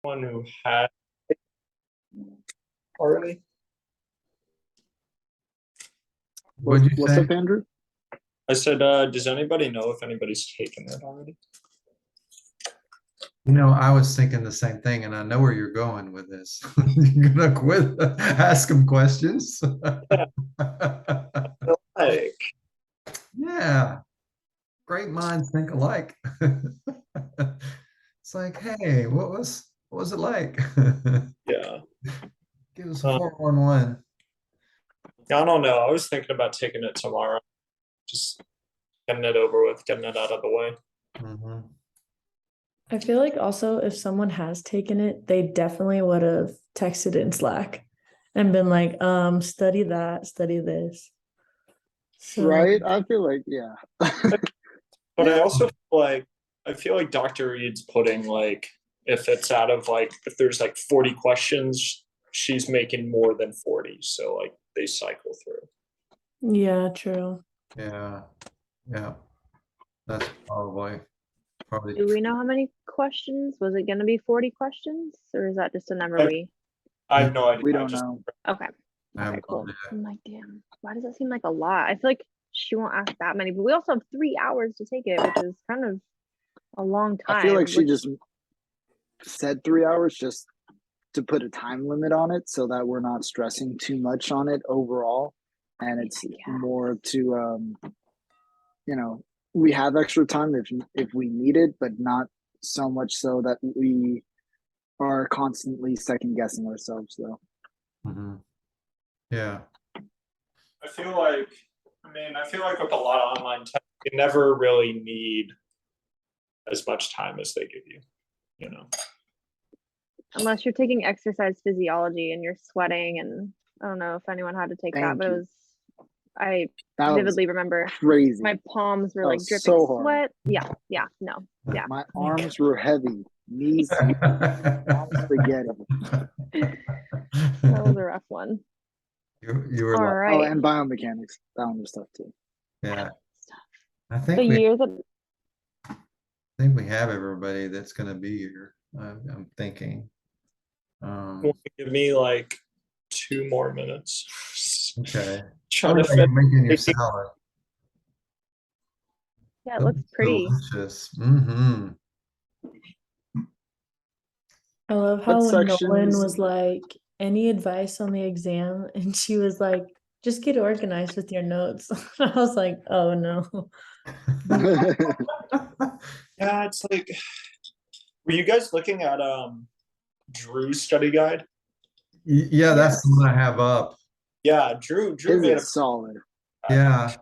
One who had already. What'd you What's say? up, Andrew? I said, does anybody know if anybody's taken it already? You know, I was thinking the same thing, and I know where you're going with this. You're gonna quit, ask them questions. Like, Yeah, great minds think alike. It's like, hey, what was it like? yeah. Give us a 411. I don't know. I was thinking about taking it tomorrow. Just getting it over with, getting it out of the way. Mm-hmm. I feel like also if someone has taken it, they definitely would have texted in Slack and been like, study that, study this. So Right? I feel like, yeah. But I feel like Dr. Reed's putting like, if it's out of like, if there's like 40 questions, she's making more than 40. So like they cycle through. yeah, true. Yeah, yeah. That's probably Do we know how many questions? Was it going to be 40 questions, or is that just a number I have no idea. We don't know. Okay. I have Okay, cool. no idea. I'm like, damn, why does that seem like a lot? I feel like she won't ask that many, but we also have 3 hours to take it, which is kind of a long time. I feel like she which- just said 3 hours just to put a time limit on it so that we're not stressing too much on it overall. And it's Yeah. more to, we have extra time if we need it, but not so much so that we are constantly second guessing ourselves though. Mm-hmm. Yeah. I feel like with a lot of online tests, you never really need as much time as they give you, you know. Unless you're taking exercise physiology and you're sweating, and I don't know if anyone had to take that, Thank but you. I That was vividly remember crazy. my palms were That like was dripping so hard. sweat. Yeah, no, yeah. My arms were heavy, knees, arms spaghetti. That was a rough one. You were All like, Oh, right. and biomechanics. That one was tough too. yeah. I The think year that we have everybody that's gonna be here. I'm thinking. Give me like 2 more minutes. Okay. Trying Oh, to yeah, fit. you're making your salad. yeah, it looks That's pretty. delicious. Mm-hmm. I love What how when Nolan sections? was like, any advice on the exam? And she was like, just get organized with your notes. I was like, oh no. Yeah, it's like, were you guys looking at Drew's study guide? Yeah, that's the one I have up. Yeah, Drew His made a is solid. Yeah.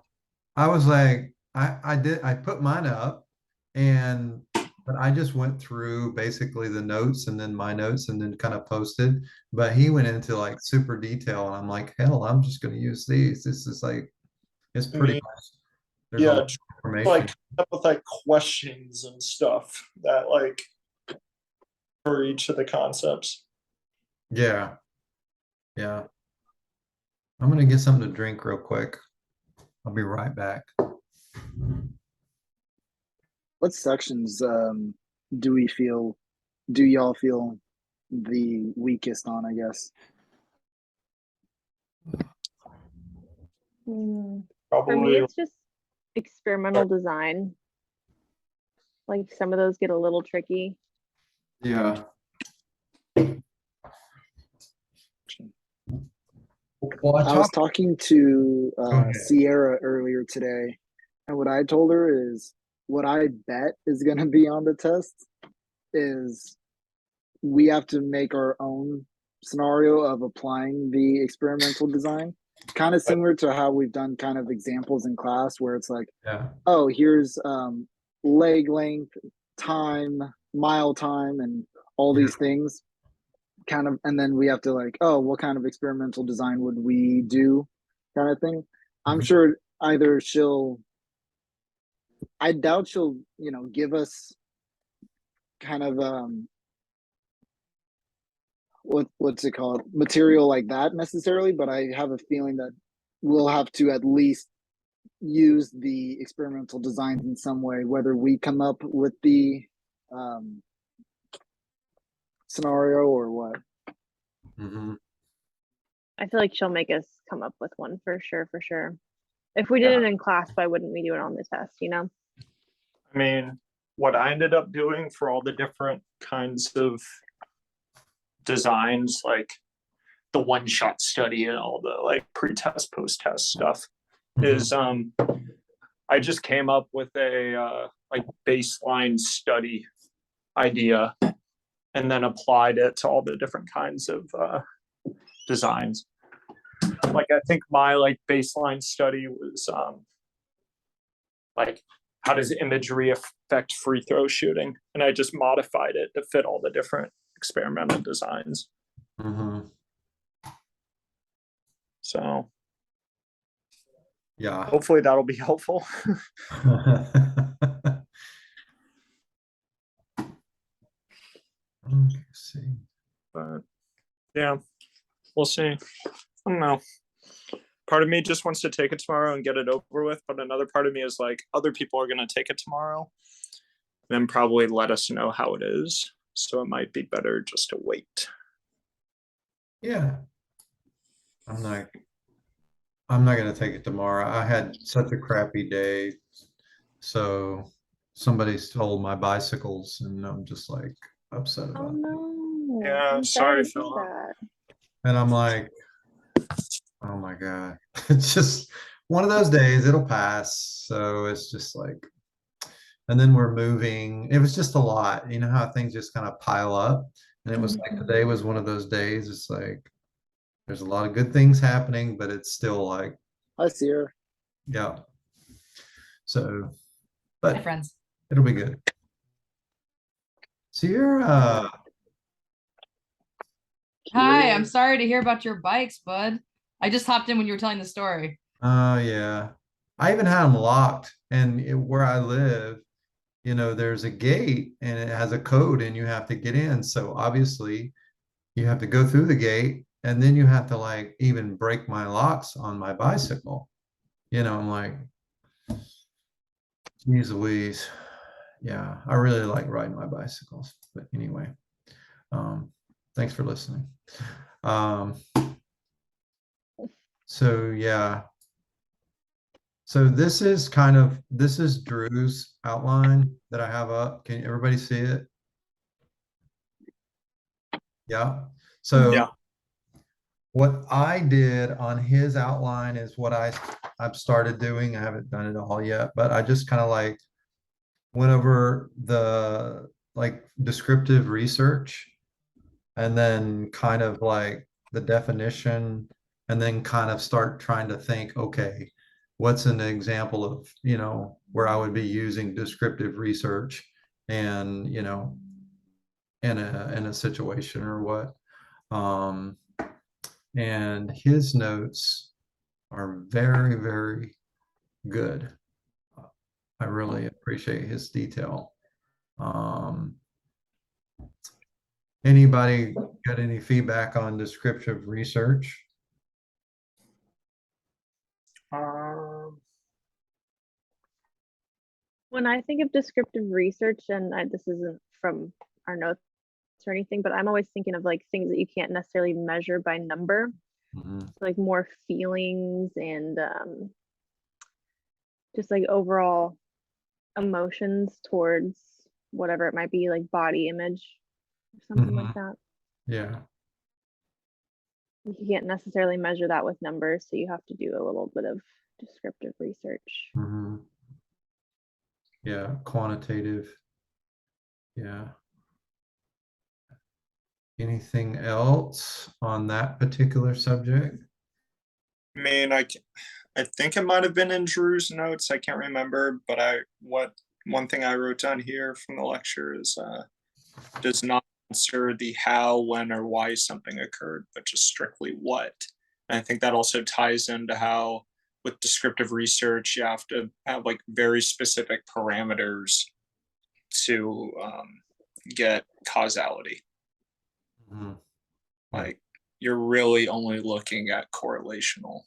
I was like, I put mine up, but I just went through basically the notes and then my notes and then kind of posted. But he went into like super detail, and I'm like, hell, I'm just gonna use these. This is like, it's pretty much, there's a lot of information. like up with like questions and stuff that like for each of the concepts. Yeah. Yeah. I'm gonna get something to drink real quick. I'll be right back. What sections do y'all feel the weakest on, I guess? For me, Probably it's just experimental design. Like some of those get a little tricky. Yeah. Well, I was talking to ahead. Sierra earlier today, and what I told her is what I bet is going to be on the test is we have to make our own scenario of applying the experimental design, kind of similar to how we've done kind of examples in class where it's like, Yeah. oh, here's leg length, time, mile time, and all these things. Kind of, and then we have to like, oh, what kind of experimental design would we do, kind of thing. I'm sure either I doubt she'll, give us kind of what's it called, material like that necessarily, but I have a feeling that we'll have to at least use the experimental designs in some way, whether we come up with the scenario or what? Mhm. I feel like she'll make us come up with one for sure, for sure. If we did Yeah. it in class, why wouldn't we do it on the test, you know? I mean, what I ended up doing for all the different kinds of designs, like the one-shot study and all the like pre-test, post-test stuff, is I just came up with a like baseline study idea and then applied it to all the different kinds of designs. Like I think my like baseline study was like how does imagery affect free throw shooting, and I just modified it to fit all the different experimental designs. Mhm. So Yeah. hopefully that'll be helpful. Okay, see. But yeah, we'll see. I don't know. Part of me just wants to take it tomorrow and get it over with, but another part of me is like, other people are going to take it tomorrow, then probably let us know how it is. So it might be better just to wait. Yeah. I'm not gonna take it tomorrow. I had such a crappy day. So somebody stole my bicycles and I'm just like upset Oh about it. no. Yeah, I'm sorry, to hear Philip. that. And I'm like, oh my God. It's just one of those days, it'll pass. So it's just like, and then we're moving. It was just a lot. You know how things just kind of pile up. And it was like today was one of those days. It's like there's a lot of good things happening, but it's still like, I see her. yeah. So, Hi, but friends. it'll be good. So you're Hi, I'm sorry to hear about your bikes, bud. I just hopped in when you were telling the story. yeah. I even had them locked, and where I live, there's a gate and it has a code and you have to get in. So obviously you have to go through the gate and then you have to like even break my locks on my bicycle. I'm like, geez Louise. Yeah, I really like riding my bicycles. But anyway, thanks for listening. So yeah. So this is Drew's outline that I have up. Can everybody see it? Yeah. So Yeah. what I did on his outline is what I've started doing. I haven't done it all yet, but I just kind of like went over the like descriptive research and then kind of like the definition and then kind of start trying to think, okay, what's an example of, where I would be using descriptive research and, in a situation or what. And his notes are very, very good. I really appreciate his detail. Anybody got any feedback on descriptive research? Um, When I think of descriptive research, and this isn't from our notes or anything, but I'm always thinking of like things that you can't necessarily measure by number, Mhm. like more feelings and just like overall emotions towards whatever it might be, like body image or something like that. Yeah. You can't necessarily measure that with numbers, so you have to do a little bit of descriptive research. Mhm. Yeah. Quantitative. Yeah. Anything else on that particular subject? I mean, I think it might have been in Drew's notes. I can't remember, but one thing I wrote down here from the lecture is does not answer the how, when, or why something occurred, but just strictly what. And I think that also ties into how with descriptive research you have to have like very specific parameters to get causality. Mhm. Like you're really only looking at correlational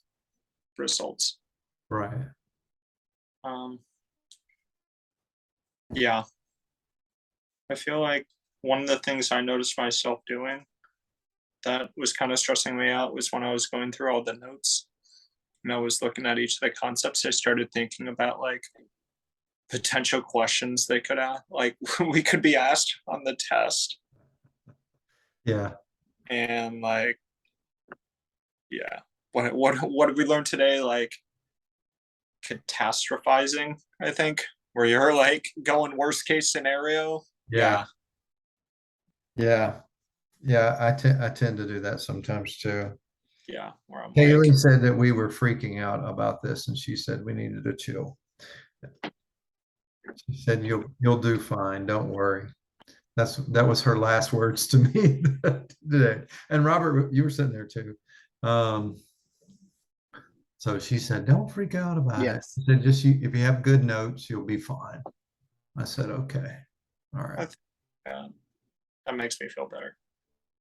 results. Right. Yeah, I feel like one of the things I noticed myself doing that was kind of stressing me out was when I was going through all the notes and I was looking at each of the concepts, I started thinking about like potential questions they could ask, like we could be asked on the test. Yeah. And like, yeah, what did we learn today? Like catastrophizing, I think, where you're like going worst case scenario. Yeah. Yeah. Yeah. I tend to do that sometimes too. Yeah, where I'm Haley like, said that we were freaking out about this, and she said we needed to chill. She said you'll do fine, don't worry. That was her last words to me today. And Robert, you were sitting there too. So she said, don't freak out about it. Yes. She said, just if you have good notes, you'll be fine. I said, okay. All right. yeah, that makes me feel better.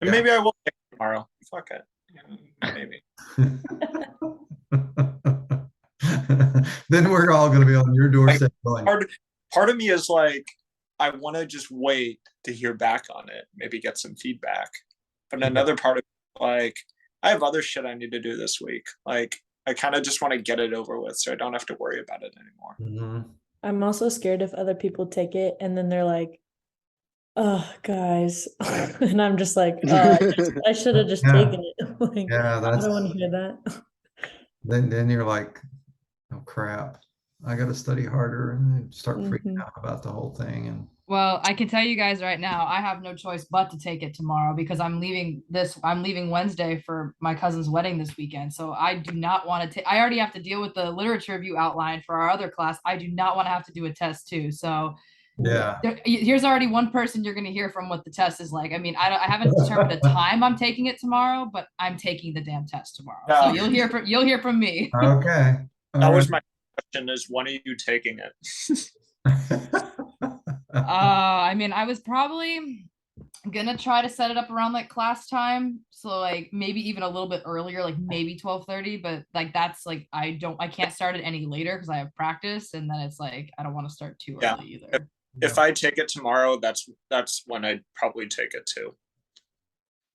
And Yeah. maybe I will take it tomorrow. Fuck it. Yeah, maybe. Then we're all going to be on your doorstep going, Part of me is like, I want to just wait to hear back on it, maybe get some feedback. But another part of like, I have other shit I need to do this week. Like, I kind of just want to get it over with so I don't have to worry about it anymore. mm-hmm. I'm also scared if other people take it and then they're like, oh, guys. And I'm just like, I should have just taken it. Like, Yeah, I don't want to hear that. Then you're like, oh crap, I got to study harder and start freaking out about the whole thing. And Well, I can tell you guys right now, I have no choice but to take it tomorrow because I'm leaving Wednesday for my cousin's wedding this weekend. So I do not want to take, I already have to deal with the literature review outline for our other class. I do not want to have to do a test too. So yeah, here's already one person you're going to hear from what the test is like. I mean, I haven't determined a time I'm taking it tomorrow, but I'm taking the damn test tomorrow. Yeah. So you'll hear from me. okay. That was my question: is when are you taking it? I mean, I was probably gonna try to set it up around like class time, so like maybe even a little bit earlier, like maybe 12:30, but like that's like I can't start it any later because I have practice, and then it's like I don't want to start too early either. If I take it tomorrow, that's when I'd probably take it too.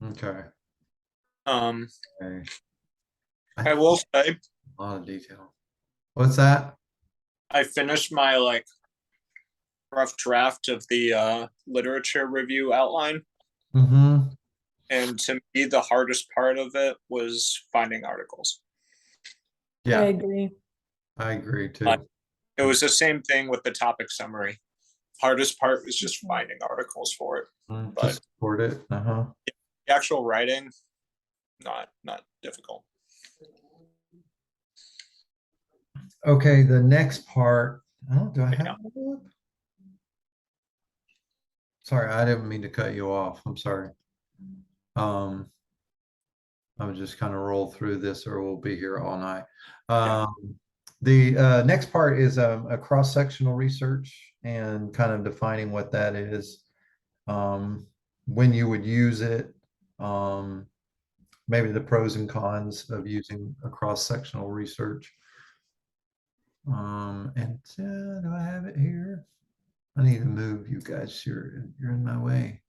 Okay. Okay. I will say a lot of detail. What's that? I finished my like rough draft of the literature review outline. Mm-hmm. And to me, the hardest part of it was finding articles. Yeah, I agree too. It was the same thing with the topic summary. Hardest part was just finding articles for it. To support it. The actual writing, not difficult. Okay, the next part. Oh, do I have it up? Sorry, I didn't mean to cut you off. I'm sorry. I would just kind of roll through this or we'll be here all night. The next part is a cross-sectional research and kind of defining what that is, when you would use it, maybe the pros and cons of using a cross-sectional research. And do I have it here? I need to move you guys. You're in my way.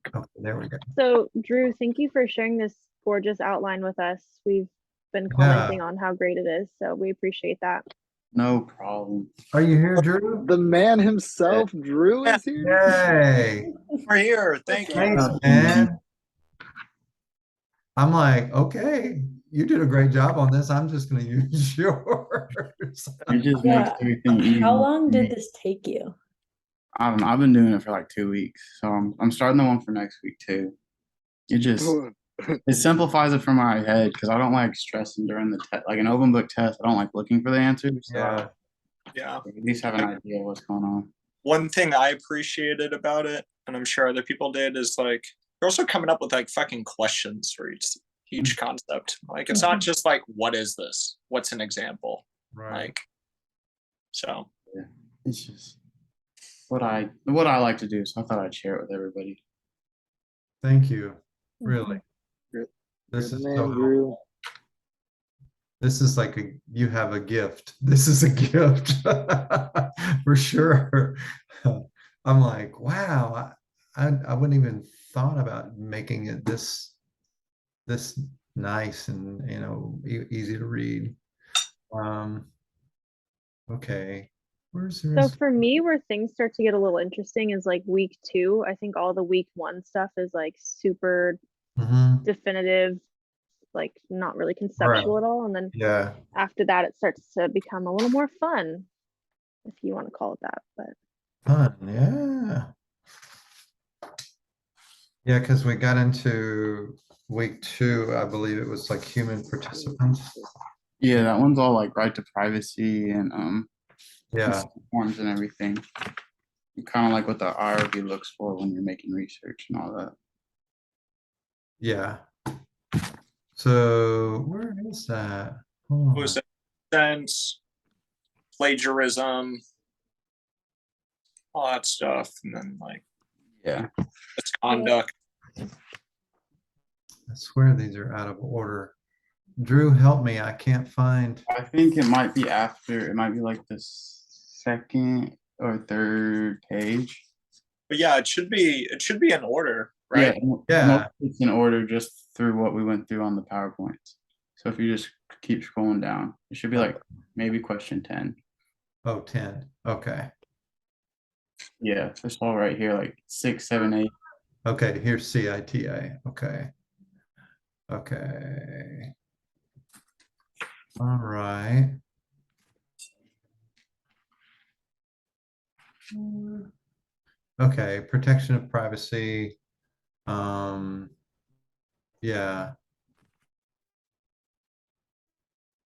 Okay, there we go. So Drew, thank you for sharing this gorgeous outline with us. We've been commenting on how great it is, so we appreciate that. No problem. Are you here, Drew? The man himself, Drew, is here. Yay! We're here. Thank you. Thanks, man. I'm like, okay, you did a great job on this. I'm just going to use yours. It just makes everything easy. How long did this take you? I don't know. I've been doing it for like 2 weeks, so I'm starting the one for next week too. It simplifies it for my head because I don't like stressing during the test. Like an open book test, I don't like looking for the answers. So Yeah. at least have an idea of what's going on. One thing I appreciated about it, and I'm sure other people did, is like you're also coming up with like fucking questions for each concept. Like it's not just like, what is this? What's an example? Right. Like, so yeah, it's just what I like to do. So I thought I'd share it with everybody. Thank you. Really. This is Man, so Drew. helpful. This is like you have a gift. This is a gift for sure. I'm like, wow, I wouldn't even thought about making it this nice and easy to read. Um, okay, where's the So rest? for me, where things start to get a little interesting is like week 2. I think all the week 1 stuff is like super Mhm. definitive, like not really Right. conceptual at all. And then Yeah. after that, it starts to become a little more fun, if you want to call it that. But Fun. Yeah. Yeah, because we got into week 2, I believe it was like human participants. Yeah, that one's all like right to privacy and Yeah. consent forms and everything. Kind of like what the IRB looks for when you're making research and all that. Yeah. So where is that? Hold Was on. it sense, plagiarism, all that stuff, and then like Yeah. misconduct. I swear these are out of order. Drew, help me. I can't find. I think it might be after, it might be like the second or third page. But yeah, it should be in order, right? Yeah. Most of it's in order just through what we went through on the PowerPoints. So if you just keep scrolling down, it should be like maybe question 10. Oh, 10. Okay. Yeah, it's all right here, like 6, 7, 8. Okay, here's CITA. Okay. Okay. All right. Okay, protection of privacy. Yeah.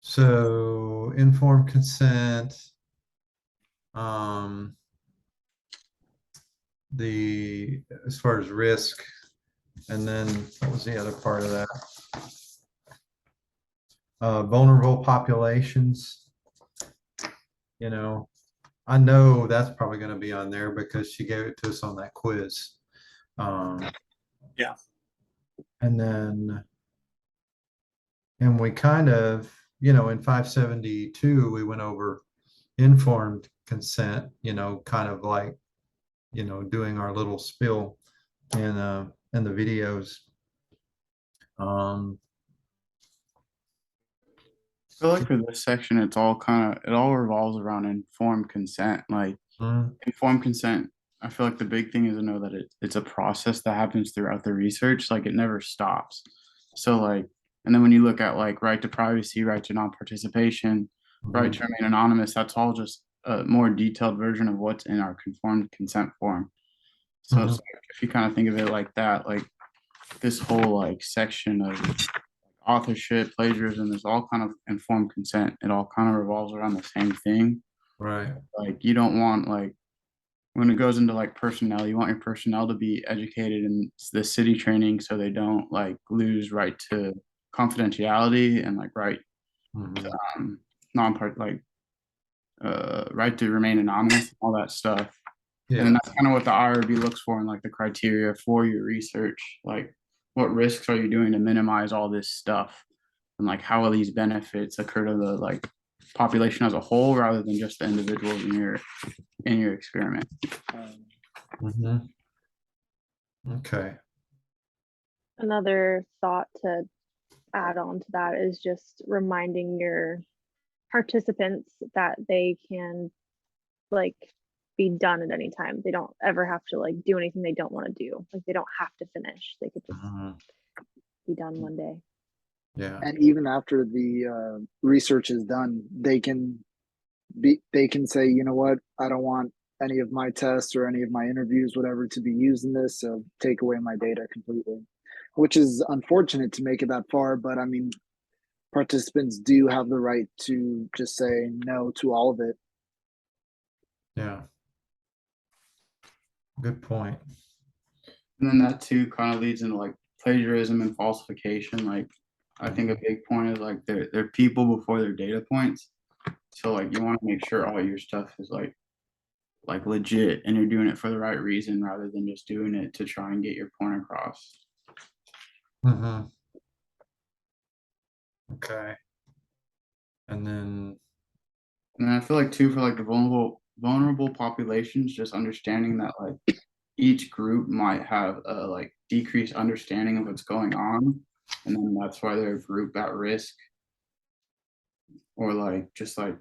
So informed consent. Um, as far as risk, and then what was the other part of that? Vulnerable populations. I know that's probably going to be on there because she gave it to us on that quiz. Yeah. And we kind of, in 572, we went over informed consent, kind of like, doing our little spill in the videos. I feel like for this section, it all revolves around informed consent. Like informed consent, I feel like the big thing is to know that it's a process that happens throughout the research. Like it never stops. So like, and then when you look at like right to privacy, right to non-participation, right to remain anonymous, that's all just a more detailed version of what's in our conformed consent form. So it's like, if you kind of think of it like that, like this whole like section of authorship, plagiarism is all kind of informed consent. It all kind of revolves around the same thing. Right. Like you don't want like when it goes into like personnel, you want your personnel to be educated in the city training so they don't like lose right to confidentiality and like right to non-part like right to remain anonymous, all that stuff. And then Yeah. that's kind of what the IRB looks for in like the criteria for your research. Like what risks are you doing to minimize all this stuff? And like how will these benefits occur to the like population as a whole rather than just the individuals in your experiment. Okay. another thought to add on to that is just reminding your participants that they can like be done at any time. They don't ever have to like do anything they don't want to do. Like they don't have to finish. They could just be done one day. Yeah. And even after the research is done, they can say, you know what, I don't want any of my tests or any of my interviews, whatever, to be used in this. So take away my data completely, which is unfortunate to make it that far. But I mean, participants do have the right to just say no to all of it. Yeah. Good point. And then that too kind of leads into like plagiarism and falsification. Like I think a big point is like they're people before they're data points. So like you want to make sure all your stuff is like legit and you're doing it for the right reason rather than just doing it to try and get your point across. Okay. And then I feel like too for like the vulnerable populations, just understanding that like each group might have a like decreased understanding of what's going on, and then that's why they're a group at risk, or like just like,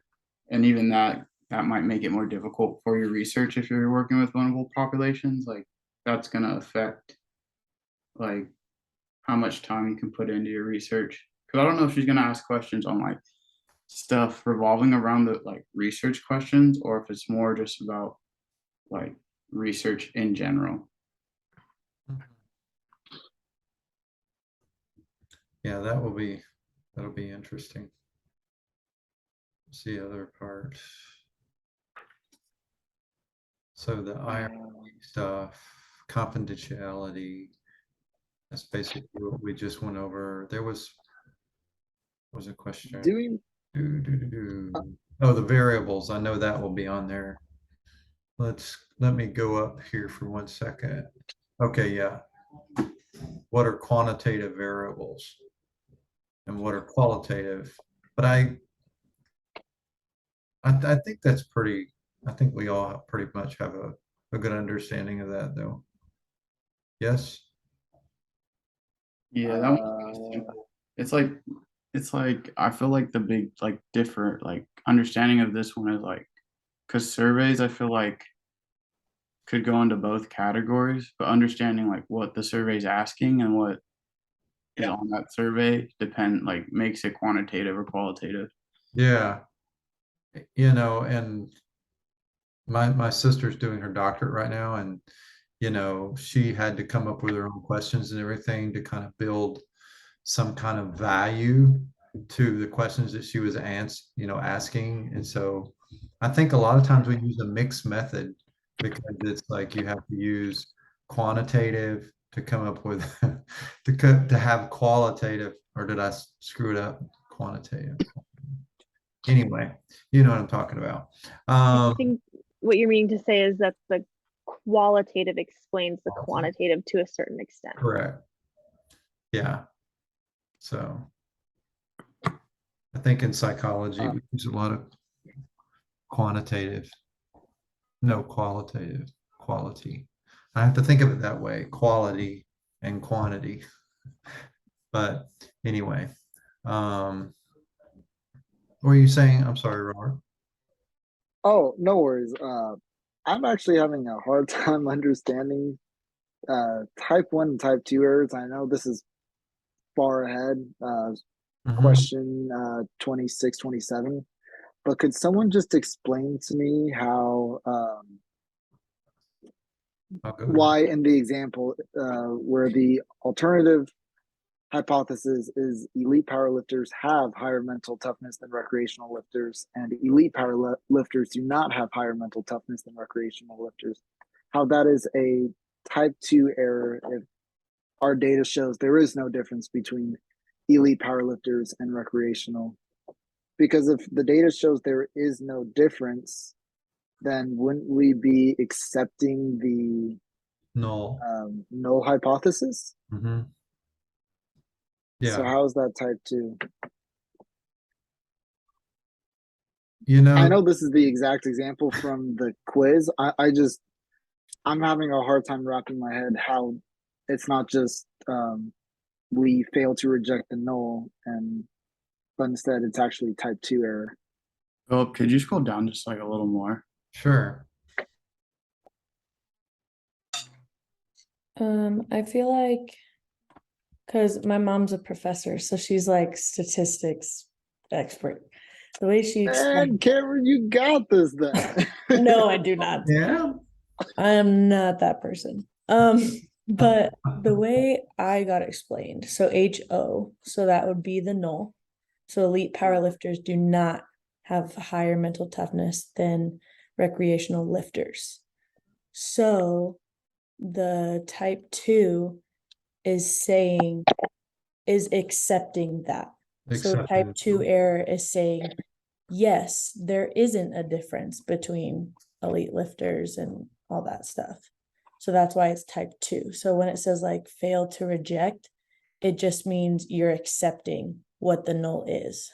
and even that might make it more difficult for your research if you're working with vulnerable populations. Like that's gonna affect like how much time you can put into your research. Because I don't know if she's gonna ask questions on like stuff revolving around the like research questions, or if it's more just about like research in general. Yeah, that'll be interesting. See the other part. So the IRB stuff, confidentiality, that's basically what we just went over. There was a question. Doing Oh, the variables. I know that will be on there. Let me go up here for 1 second. Okay, yeah. What are quantitative variables and what are qualitative? But I think that's pretty, I think we all pretty much have a good understanding of that though. Yes? Yeah, that one's simple. It's like I feel like the big like different like understanding of this one is like, because surveys I feel like could go into both categories, but understanding like what the survey is asking and what is on that survey like makes it quantitative or qualitative. Yeah. You know, and my sister's doing her doctorate right now, and you know, she had to come up with her own questions and everything to kind of build some kind of value to the questions that she was asking. And so I think a lot of times we use a mixed method because it's like you have to use quantitative to come up with to have qualitative, or did I screw it up? Quantitative. Anyway, you know what I'm talking about. I think what you're meaning to say is that the qualitative explains the quantitative to a certain extent. Correct. Yeah. So I think in psychology we use a lot of quantitative, no qualitative, quality. I have to think of it that way, quality and quantity. But anyway, what were you saying? I'm sorry, Robert. Oh, no worries. I'm actually having a hard time understanding type 1 and type 2 errors. I know this is far ahead, question 26, 27, but could someone just explain to me how why in the example where the alternative hypothesis is elite powerlifters have higher mental toughness than recreational lifters, and elite powerlifters do not have higher mental toughness than recreational lifters, how that is a type 2 error if our data shows there is no difference between elite powerlifters and recreational? Because if the data shows there is no difference, then wouldn't we be accepting the null hypothesis? Yeah. So how is that type 2? You know, I know this is the exact example from the quiz. I'm having a hard time wrapping my head how it's not just we fail to reject the null, but instead it's actually type 2 error. Philip, could you scroll down just like a little more? Sure. I feel like because my mom's a professor, so she's like statistics expert. The way she And Cameron, you got this then. No, I do not. Yeah. I am not that person. But the way I got explained, so HO, so that would be the null. So elite powerlifters do not have higher mental toughness than recreational lifters. So the type 2 is accepting that. So type 2 error is saying, yes, there isn't a difference between elite lifters and all that stuff. So that's why it's type 2. So when it says like fail to reject, it just means you're accepting what the null is.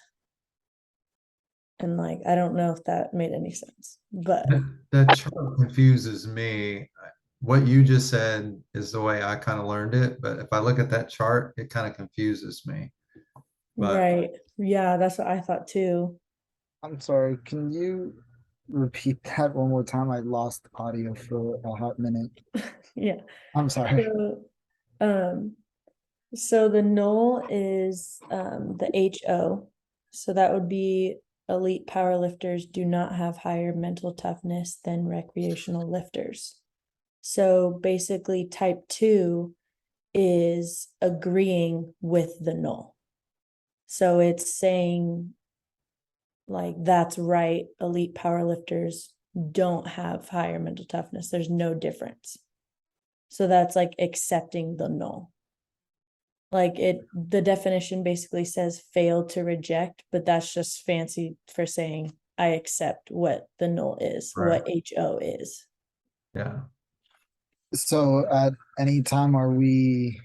And like, I don't know if that made any sense, but That chart confuses me. What you just said is the way I kind of learned it, but if I look at that chart, it kind of confuses me. But right. Yeah, that's what I thought too. I'm sorry, can you repeat that one more time? I lost audio for a hot minute. Yeah. I'm sorry. So, so the null is the HO. So that would be elite powerlifters do not have higher mental toughness than recreational lifters. So basically type 2 is agreeing with the null. So it's saying like that's right, elite powerlifters don't have higher mental toughness. There's no difference. So that's like accepting the null. Like the definition basically says fail to reject, but that's just fancy for saying I accept what the null is, Right. what HO is. yeah, So at any time are we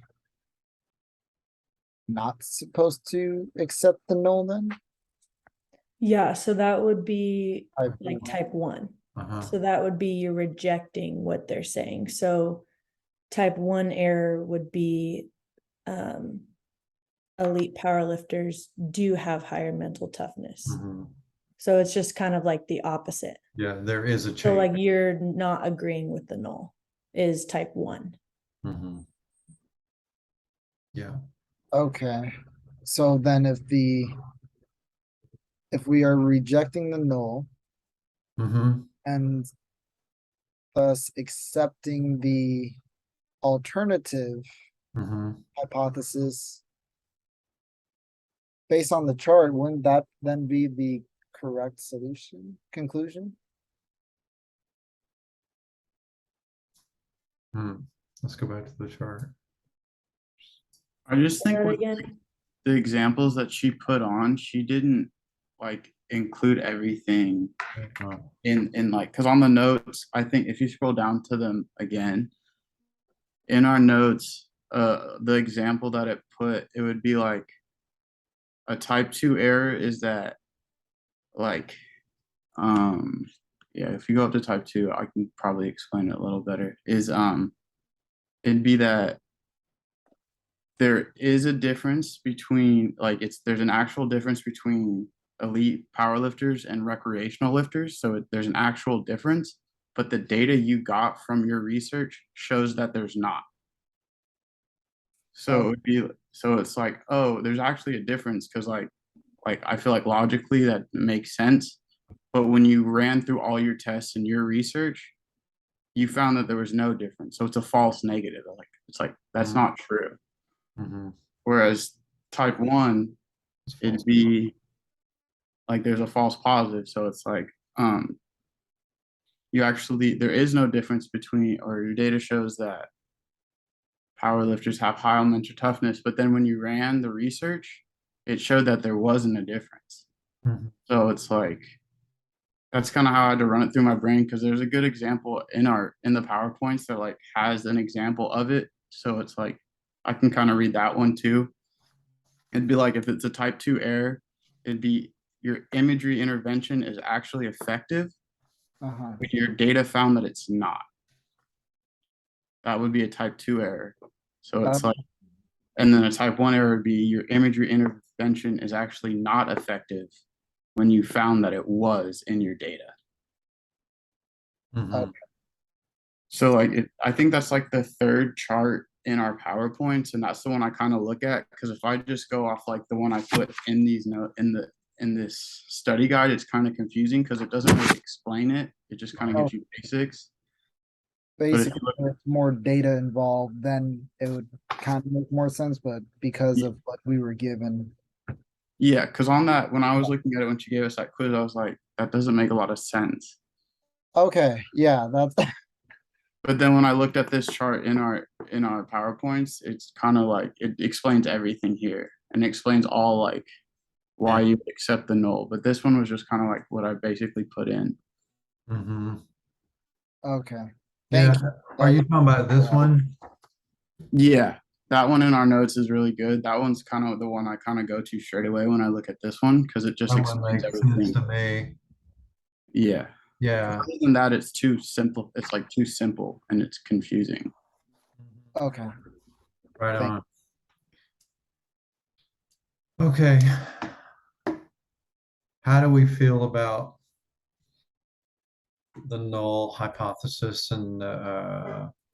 not supposed to accept the null then? Yeah, so that would be Type like one. type 1. uh-huh. So that would be you're rejecting what they're saying. So type 1 error would be elite powerlifters do have higher mental toughness. Mhm. So it's just kind of like the opposite. Yeah, there is a So change. like you're not agreeing with the null is type 1. Mhm. Yeah. Okay. So then if we are rejecting the null Mm-hmm. and thus accepting the alternative Mm-hmm. hypothesis based on the chart, wouldn't that then be the correct conclusion? Let's go back to the chart. I just Say think that with again. the examples that she put on, she didn't like include everything Oh, in like, because on the notes, I think if you scroll down to them again, in our notes, the example that it put, it would be like a type 2 error is that like yeah, if you go up to type 2, I can probably explain it a little better, is it'd be that there is a difference between like there's an actual difference between elite powerlifters and recreational lifters. So there's an actual difference, but the data you got from your research shows that there's not. So it would be so it's like, oh, there's actually a difference because like I feel like logically that makes sense. But when you ran through all your tests and your research, you found that there was no difference. So it's a false negative. Like it's like that's not true. mm-hmm. Whereas type 1, it'd be like there's a false positive. So it's like you actually there is no difference between, or your data shows that powerlifters have high mental toughness, but then when you ran the research, it showed that there wasn't a difference. Mhm. So it's like that's kind of how I had to run it through my brain because there's a good example in the PowerPoints that like has an example of it. So it's like I can kind of read that one too. It'd be like if it's a type 2 error, it'd be your imagery intervention is actually effective, Uh-huh. but your data found that it's not. That would be a type 2 error. So it's like, and then a type 1 error would be your imagery intervention is actually not effective when you found that it was in your data. Mhm. So like I think that's like the third chart in our PowerPoints, and that's the one I kind of look at because if I just go off like the one I put in these in this study guide, it's kind of confusing because it doesn't really explain it. It just kind of gives you basics. But if Basically, you look, if more data involved, then it would kind of make more sense, but because of what we were given. yeah, because on that, when I was looking at it when she gave us that quiz, I was like, that doesn't make a lot of sense. Okay, yeah, that's But then when I looked at this chart in our PowerPoints, it's kind of like it explains everything here and it explains all like why you accept the null. But this one was just kind of like what I basically put in. Mm-hmm. okay. Yeah. Thank you. Are you talking about this one? Yeah, that one in our notes is really good. That one's kind of the one I kind of go to straight away when I look at this one because it just That one explains makes everything. sense to me. Yeah. Yeah. Other than that, it's too simple. It's like too simple and it's confusing. Okay. Right Thank on. Okay. How do we feel about the null hypothesis and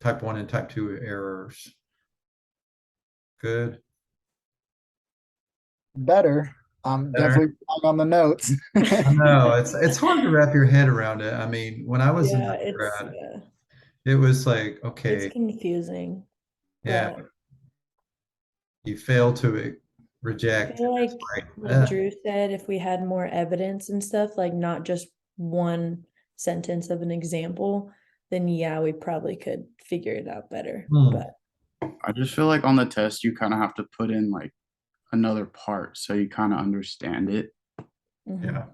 type 1 and type 2 errors? Good. Better. I'm Better. definitely wrong on the notes. I know it's hard to wrap your head around it. I mean, when I was in Yeah, it's undergrad, it was like, okay, it's confusing. yeah, but you fail to I reject. feel like Like, what Drew said, if we had more evidence and stuff, like not just one sentence of an example, then yeah, we probably could figure it out better. Hmm. But I just feel like on the test, you kind of have to put in like another part so you kind of understand it. mhm. Yeah.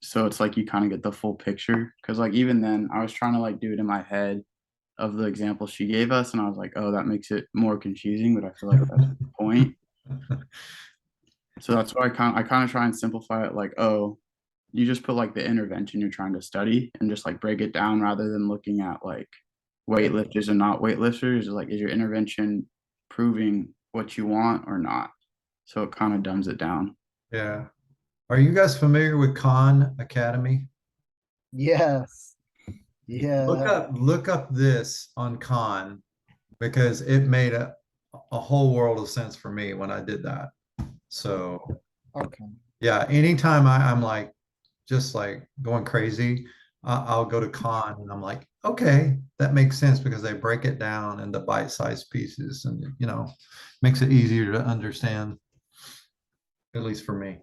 So it's like you kind of get the full picture. Cause like even then, I was trying to like do it in my head of the example she gave us, and I was like, oh, that makes it more confusing, but I feel like that's the point. So that's why I kind of try and simplify it like, oh, you just put like the intervention you're trying to study and just like break it down rather than looking at like weightlifters and not weightlifters. Like, is your intervention proving what you want or not? So it kind of dumbs it down. Yeah. Are you guys familiar with Khan Academy? Yes. Yeah. Look up this on Khan because it made a whole world of sense for me when I did that. So Okay. yeah, anytime I'm like just like going crazy, I'll go to Khan and I'm like, okay, that makes sense because they break it down into bite-sized pieces and makes it easier to understand, at least for me.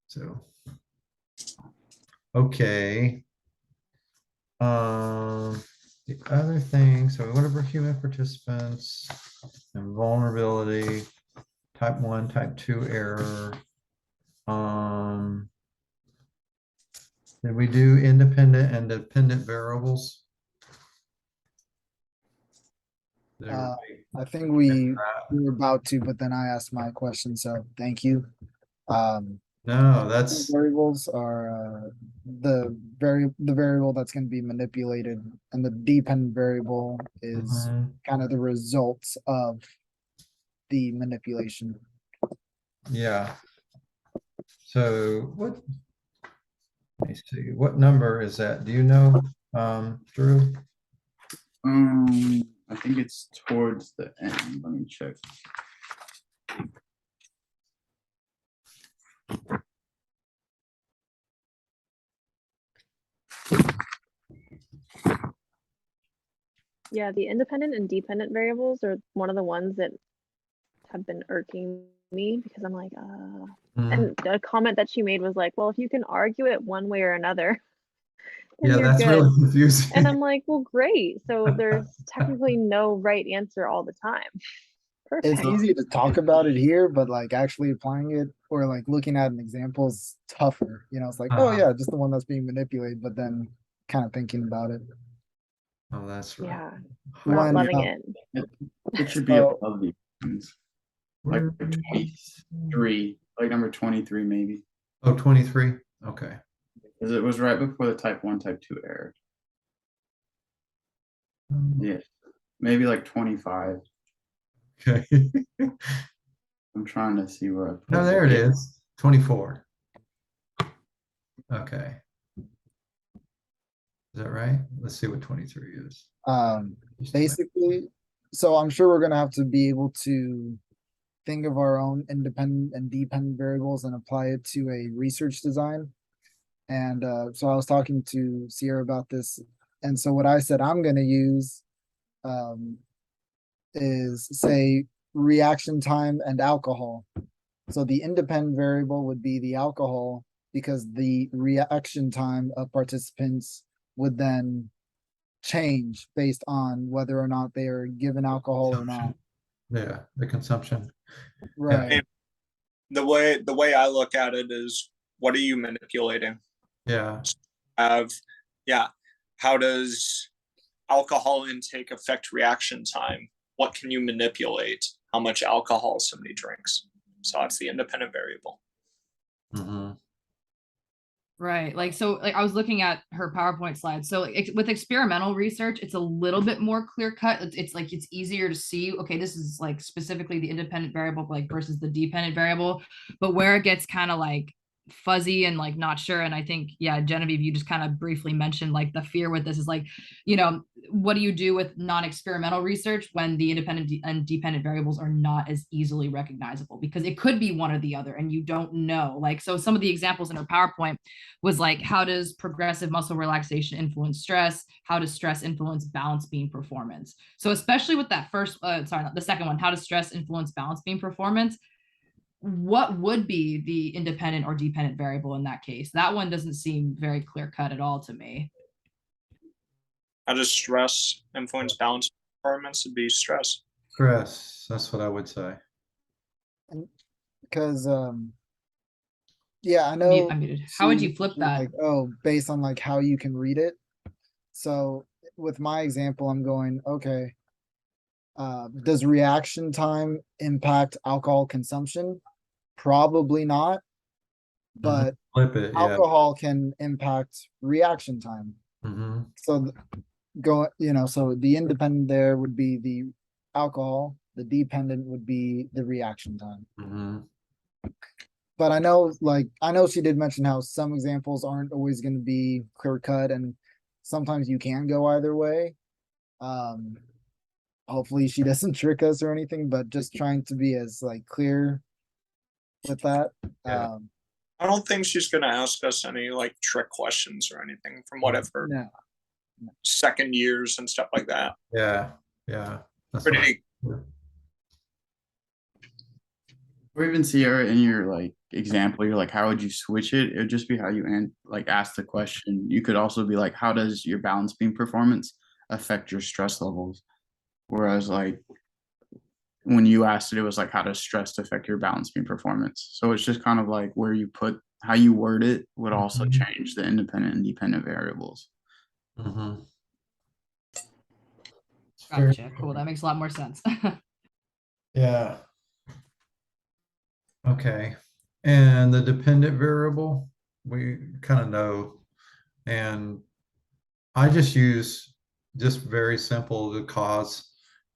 So okay. The other thing, so we went over human participants and vulnerability, type 1, type 2 error. Did we do independent and dependent variables? I think we were about to, but then I asked my question, so thank you. No, that's Variables are the variable that's going to be manipulated, and the dependent variable is kind of the results of the manipulation. yeah. So what? Let me see. What number is that? Do you know, Drew? I think it's towards the end. Let me check. Yeah, the independent and dependent variables are one of the ones that have been irking me because I'm like, and a comment that she made was like, well, if you can argue it one way or another, then Yeah, you're that's good. really confusing. And I'm like, well, great. So there's technically no right answer all the time. It's Perfect. easy to talk about it here, but like actually applying it or like looking at an example is tougher. It's like, oh yeah, just the one that's being manipulated, but then kind of thinking about it. Oh, that's right. Yeah, not loving it. It should be above the like 23, like number 23 maybe. Oh, 23. Okay. Because it was right before the type 1, type 2 error. Yeah, maybe like 25. Okay. I'm trying to see where I put No, there it is. 24. Okay. Is that right? Let's see what 23 is. Basically, so I'm sure we're gonna have to be able to think of our own independent and dependent variables and apply it to a research design. And so I was talking to Sierra about this, and so what I said I'm gonna use is say reaction time and alcohol. So the independent variable would be the alcohol because the reaction time of participants would then change based on whether or not they are given alcohol or not. Yeah, the consumption. Right. And the way I look at it is, what are you manipulating? Yeah. How does alcohol intake affect reaction time? What can you manipulate? how much alcohol somebody drinks. So that's the independent variable. Mhm. Right. Like, so like I was looking at her PowerPoint slide. So like, with experimental research, it's a little bit more clear cut. It's like, it's easier to see, okay, this is like specifically the independent variable, like versus the dependent variable. But where it gets kind of like fuzzy and like not sure. And I think, yeah, Genevieve, you just kind of briefly mentioned like the fear with this is like, you know, what do you do with non-experimental research when the independent and dependent variables are not as easily recognizable? Because it could be one or the other and you don't know. Like, so some of the examples in her PowerPoint was like, how does progressive muscle relaxation influence stress? How does stress influence balance beam performance? So especially with that first, sorry, not the second one, how does stress influence balance beam performance? What would be the independent or dependent variable in that case? That one doesn't seem very clear cut at all to me. How does stress influence balance performance? Would be stress. Stress, that's what I would say. Because yeah, I know. I muted. How would she you flip mentioned, that? Like, oh, based on like how you can read it. So with my example, I'm going, okay, does reaction time impact alcohol consumption? Probably not, but Flip it, yeah. alcohol can impact reaction time. Mhm. So so the independent there would be the alcohol, the dependent would be the reaction time. Mhm. But I know she did mention how some examples aren't always going to be clear cut, and sometimes you can go either way. Hopefully she doesn't trick us or anything, but just trying to be as like clear with that. Yeah. I don't think she's going to ask us any like trick questions or anything from whatever No. second years and stuff like that. Yeah, yeah. That's what Pretty. Or even see her in your like example, you're like, how would you switch it? It would just be how you ask the question. You could also be like, how does your balance beam performance affect your stress levels? Whereas like when you asked it was like, how does stress affect your balance beam performance? So it's just kind of like where you put how you word it would also change the independent and dependent variables. Mhm. Gotcha. Cool. That makes a lot more sense. Yeah. Okay. And the dependent variable, we kind of know. And I just use just very simple, the cause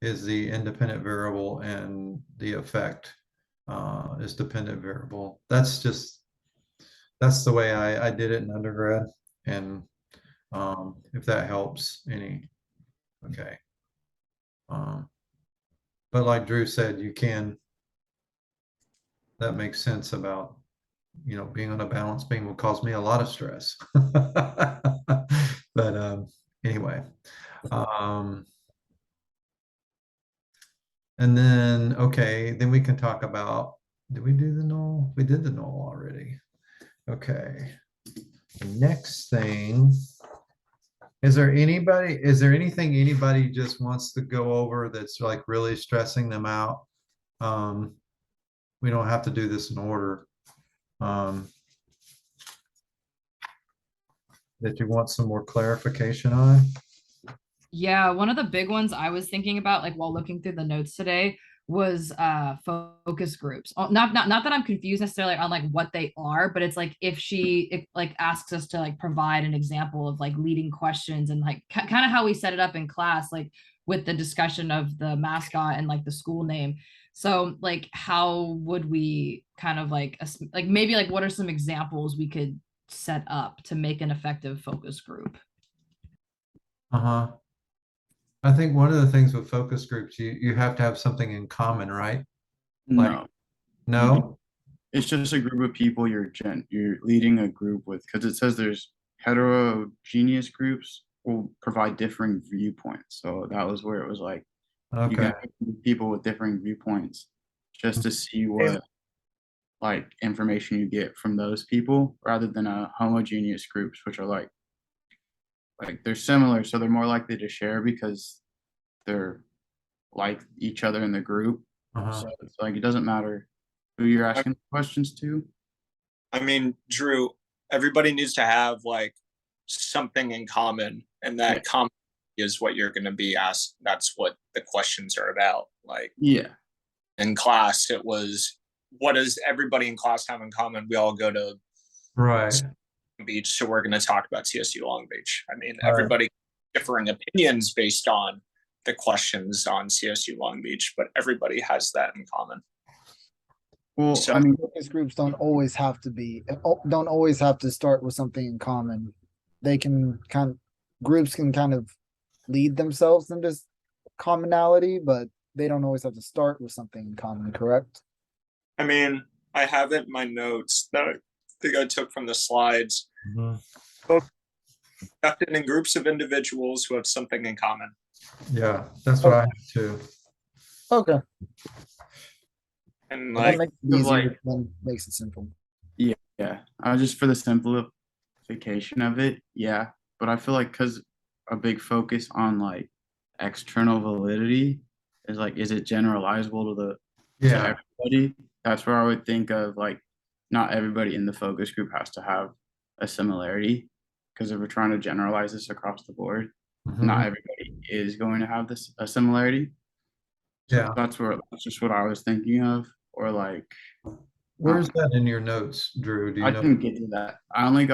is the independent variable and the effect is dependent variable. That's the way I did it in undergrad. And if that helps any, okay. But like Drew said, that makes sense about, being on a balance beam will cause me a lot of stress. But anyway, and then, okay, then we can talk about, did we do the null? We did the null already. Okay. The next thing, is there anything anybody just wants to go over that's like really stressing them out? We don't have to do this in order. That you want some more clarification on? Yeah, one of the big ones I was thinking about, like while looking through the notes today, was focus groups. Not that I'm confused necessarily on like what they are, but it's like if she like asks us to like provide an example of like leading questions and like kind of how we set it up in class, like with the discussion of the mascot and like the school name. So like how would we kind of like maybe like what are some examples we could set up to make an effective focus group? Uh-huh. I think one of the things with focus groups, you have to have something in common, right? No, No? it's just a group of people you're leading a group with, because it says there's heterogeneous groups will provide differing viewpoints. So that was where it was like you Okay. got people with differing viewpoints just to see what like information you get from those people rather than a homogeneous groups, which are like they're similar, so they're more likely to share because they're like each other in the group. So it's like it doesn't matter who you're asking questions to. I mean, Drew, everybody needs to have like something in common, and that common is what you're going to be asked. That's what the questions are about. Like, Yeah. in class, it was, what does everybody in class have in common? We all go to Right. Long Beach, so we're going to talk about CSU Long Beach. I mean, Right. everybody differing opinions based on the questions on CSU Long Beach, but everybody has that in common. Well, So- I mean, Focus groups don't always have to start with something in common. They can groups can kind of lead themselves into commonality, but they don't always have to start with something in common, correct? I mean, I have it in my notes that I think I took from the slides. Mhm. Conducted in groups of individuals who have something in common. Yeah, that's what I have too. Okay. And That like, makes it of easier than makes it simple. yeah, just for the simplification of it, yeah. But I feel like because a big focus on like external validity is like, is it generalizable to Yeah, everybody? That's where I would think of like, not everybody in the focus group has to have a similarity. Because if we're trying to generalize this across the board, not mhm. everybody is going to have a similarity. So Yeah. that's just what I was thinking of, or like. Where's that in your notes, Drew? Do you I know? didn't get to that. I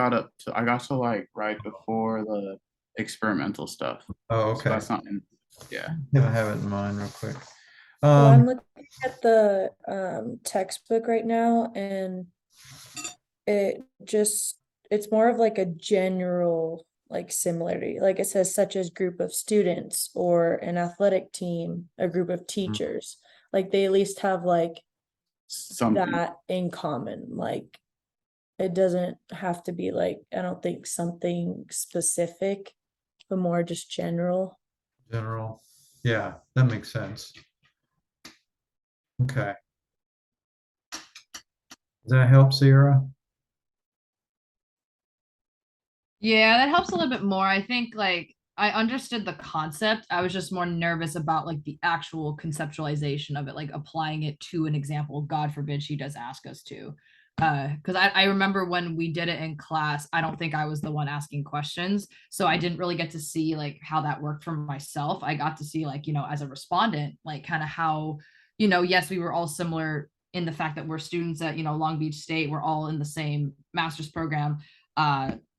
got to like right before the experimental stuff. Oh, So okay. that's not in, yeah. Yeah, I have it in mind real quick. Well, I'm looking at the textbook right now, and it's more of like a general like similarity. Like it says, such as group of students or an athletic team, a group of teachers. Like they at least have like Something. that in common. Like it doesn't have to be like, I don't think something specific, but more just general. General. Yeah, that makes sense. Okay. Does that help, Sierra? Yeah, that helps a little bit more. I think like I understood the concept. I was just more nervous about like the actual conceptualization of it, like applying it to an example. God forbid she does ask us to. Because I remember when we did it in class, I don't think I was the one asking questions. So I didn't really get to see like how that worked for myself. I got to see like, as a respondent, like kind of how, yes, we were all similar in the fact that we're students at, Long Beach State. We're all in the same master's program.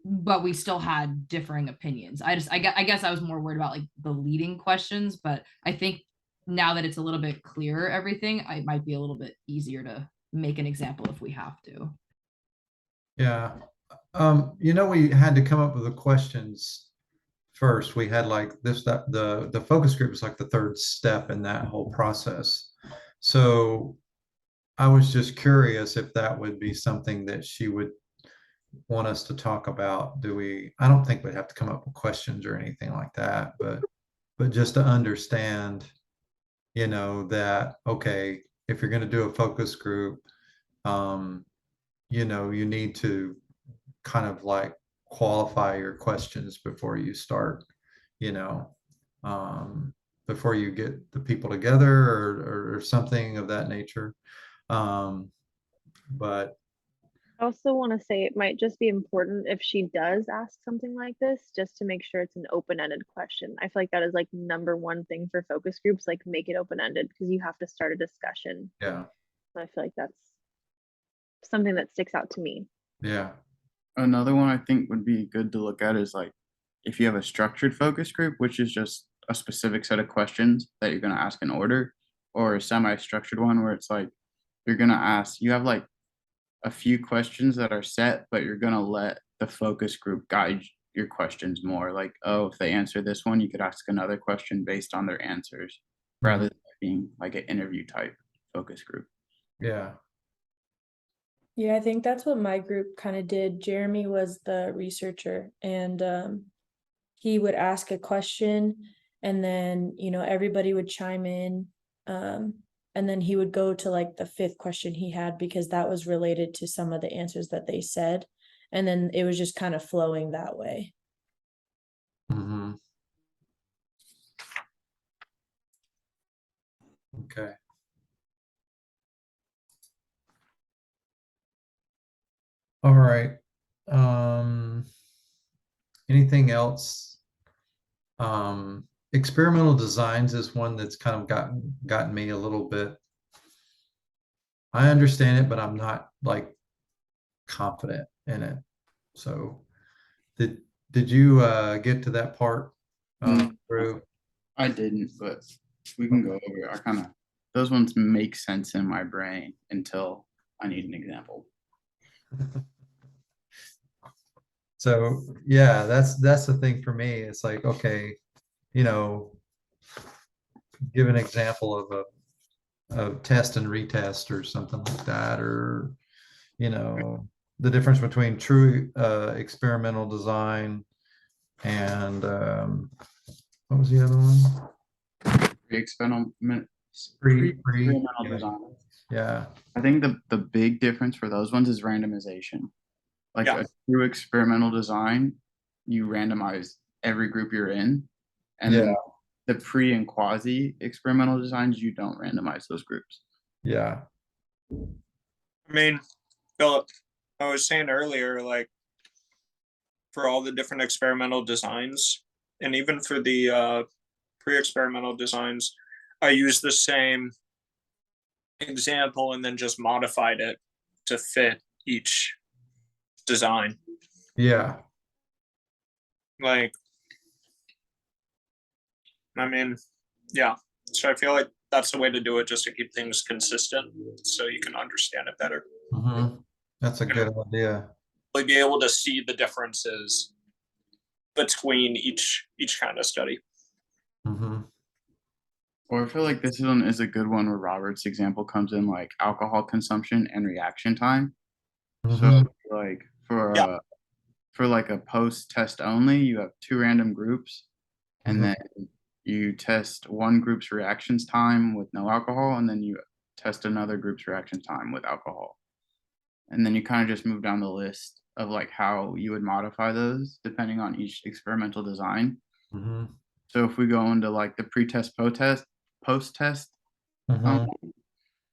But we still had differing opinions. I guess I was more worried about like the leading questions, but I think now that it's a little bit clearer, everything, it might be a little bit easier to make an example if we have to. Yeah. We had to come up with the questions first. We had like the focus group was like the third step in that whole process. So I was just curious if that would be something that she would want us to talk about. I don't think we'd have to come up with questions or anything like that, but just to understand, that, okay, if you're going to do a focus group, you need to kind of like qualify your questions before you start, you know, before you get the people together or something of that nature. But I also want to say it might just be important if she does ask something like this, just to make sure it's an open-ended question. I feel like that is like number one thing for focus groups, like make it open-ended because you have to start a discussion. yeah, I feel like that's something that sticks out to me. yeah, Another one I think would be good to look at is like if you have a structured focus group, which is just a specific set of questions that you're going to ask in order, or a semi-structured one where it's like you're going to ask, you have like a few questions that are set, but you're going to let the focus group guide your questions more. Like, oh, if they answer this one, you could ask another question based on their answers rather than being like an interview type focus group. yeah. Yeah, I think that's what my group kind of did. Jeremy was the researcher, and he would ask a question, and then everybody would chime in, and then he would go to like the fifth question he had because that was related to some of the answers that they said, and then it was just kind of flowing that way. Mm-hmm. Okay. All right. Anything else? Experimental designs is one that's kind of gotten me a little bit I understand it, but I'm not like confident in it. So did you get to that part Mm. through? I didn't, but we can go over it. I kind of, those ones make sense in my brain until I need an example. So yeah, that's the thing for me. It's like, okay, you know, give an example of test and retest or something like that, or you know, the difference between true experimental design and what was the other one? Pre-experimental Pre, pre-experimental yeah, design. yeah, I think the big difference for those ones is randomization. Like Yeah. a true experimental design, you randomize every group you're in, and yeah, then the pre and quasi experimental designs, you don't randomize those groups. yeah, I mean, Philip, I was saying earlier, like for all the different experimental designs, and even for the pre-experimental designs, I used the same example and then just modified it to fit each design. yeah. Like, I mean, yeah. So I feel like that's the way to do it, just to keep things consistent, so you can understand it better. Mhm. That's a good idea. Like, be able to see the differences between each kind of study. Mhm. Or I feel like this one is a good one where Robert's example comes in, like alcohol consumption and reaction time. So Mhm. like Yeah. for like a post test only, you have two random groups, and Mhm. then you test one group's reactions time with no alcohol, and then you test another group's reaction time with alcohol. And then you kind of just move down the list of like how you would modify those depending on each experimental design. Mhm. So if we go into like the pre-test, post-test, Mhm.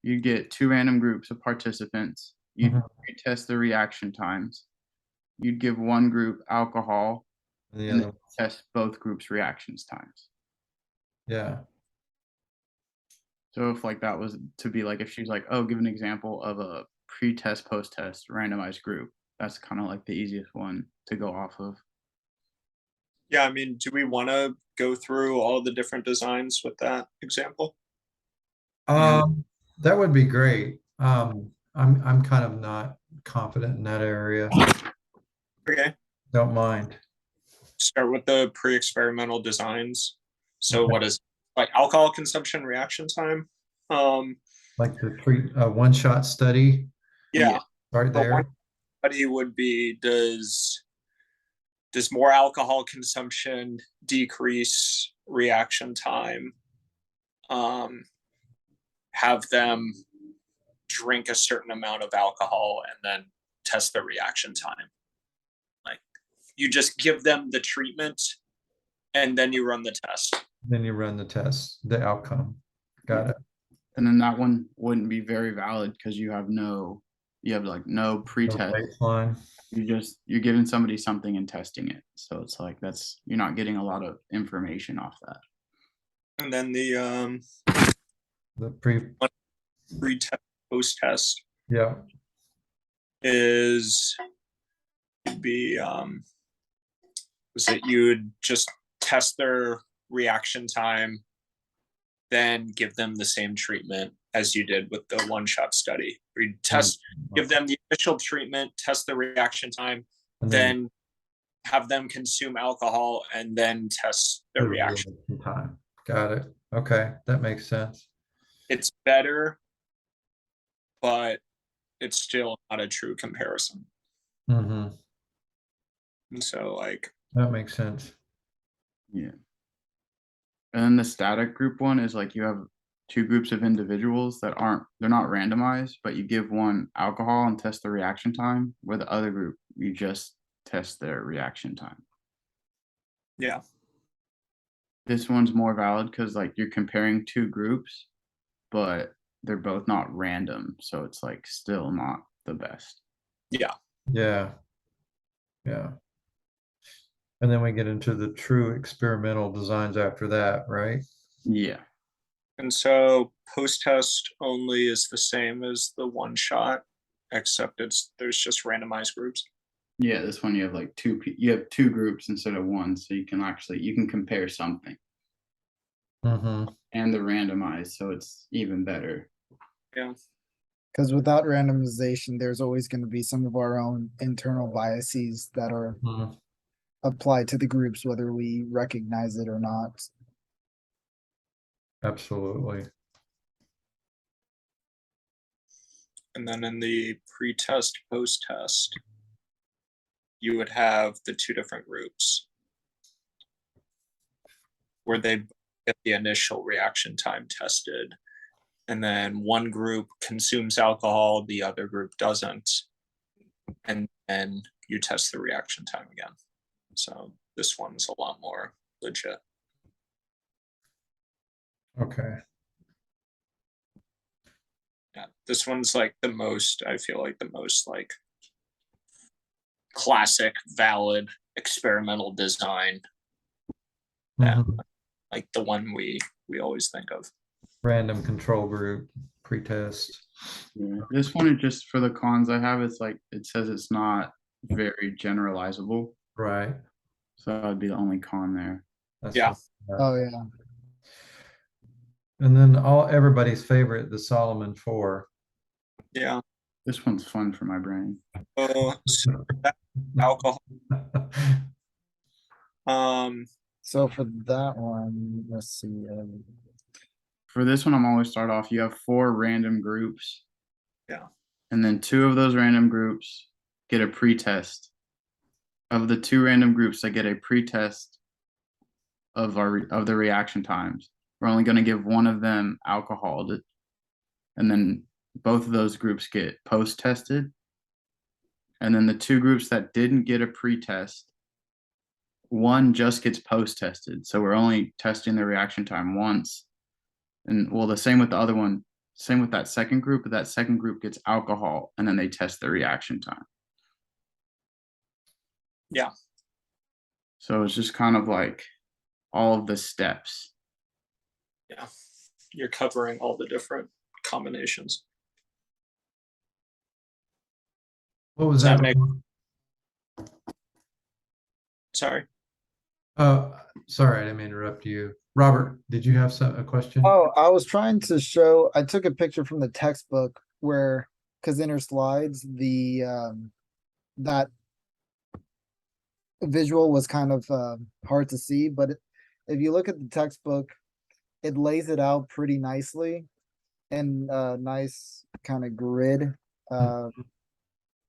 you get two random groups of participants. You'd Mhm. test the reaction times. You'd give one group alcohol The and other then one. test both groups' reactions times. Yeah. So if like that was to be like, if she's like, oh, give an example of a pre-test, post-test randomized group, that's kind of like the easiest one to go off of. Yeah, I mean, do we want to go through all the different designs with that example? Yeah. That would be great. I'm kind of not confident in that area. Okay, Don't mind. start with the pre-experimental designs. So Okay. what is like alcohol consumption reaction time? Like the one-shot study Yeah, right but one there. study would be, does more alcohol consumption decrease reaction time? Have them drink a certain amount of alcohol and then test the reaction time. Like, you just give them the treatment and then you run the test. Then you run the test, the outcome. Got it. And then that one wouldn't be very valid because you have like no No pre-test. baseline. You're giving somebody something and testing it. So it's like you're not getting a lot of information off that. And then the The pre-test, post-test yeah. is be is it you would just test their reaction time, then give them the same treatment as you did with the one-shot study. You give them the initial treatment, test the reaction time, And then have them consume alcohol, and then test their the reaction. reaction time. Got it. Okay, that makes sense. It's better, but it's still not a true comparison. Mm-hmm. And so, like, That makes sense. Yeah. And then the static group one is like you have two groups of individuals that they're not randomized, but you give one alcohol and test the reaction time, where the other group, you just test their reaction time. yeah, This one's more valid because like you're comparing two groups, but they're both not random. So it's like still not the best. yeah, Yeah. Yeah. And then we get into the true experimental designs after that, right? Yeah. And so post-test only is the same as the one shot, except there's just randomized groups. Yeah, this one you have like you have two groups instead of one, so you can compare something. Mm-hmm. And the randomized, so it's even better. Yeah. Because without randomization, there's always going to be some of our own internal biases that are Mm-hmm. applied to the groups, whether we recognize it or not. Absolutely. And then in the pre-test, post-test, you would have the two different groups where they get the initial reaction time tested. And then one group consumes alcohol, the other group doesn't. And then you test the reaction time again. So this one's a lot more legit. Okay. Yeah, this one's like the most, I feel like the most like classic, valid experimental design. Yeah, Mhm. like the one we always think of. Random control group pretest. Yeah. This one is just for the cons I have. It's like it says it's not very generalizable, Right. so that'd be the only con there. That's Yeah. Oh yeah. And then everybody's favorite, the Solomon 4. Yeah. This one's fun for my brain. So that alcohol. So for that one, let's see. For this one, I'm always start off. You have 4 random groups. Yeah. And then 2 of those random groups get a pretest. Of the 2 random groups that get a pretest of the reaction times, we're only going to give one of them alcohol, and then both of those groups get post-tested. And then the 2 groups that didn't get a pretest, one just gets post-tested. So we're only testing the reaction time once. And well, the same with the other one, same with that second group, but that second group gets alcohol and then they test the reaction time. Yeah. So it's just kind of like all of the steps. Yeah. You're covering all the different combinations. What was Does that? that Sorry. Sorry, I didn't mean to interrupt you. Robert, did you have a question? Oh, I was trying to show. I took a picture from the textbook where, because in her slides, the that visual was kind of hard to see, but if you look at the textbook, it lays it out pretty nicely and nice kind of grid.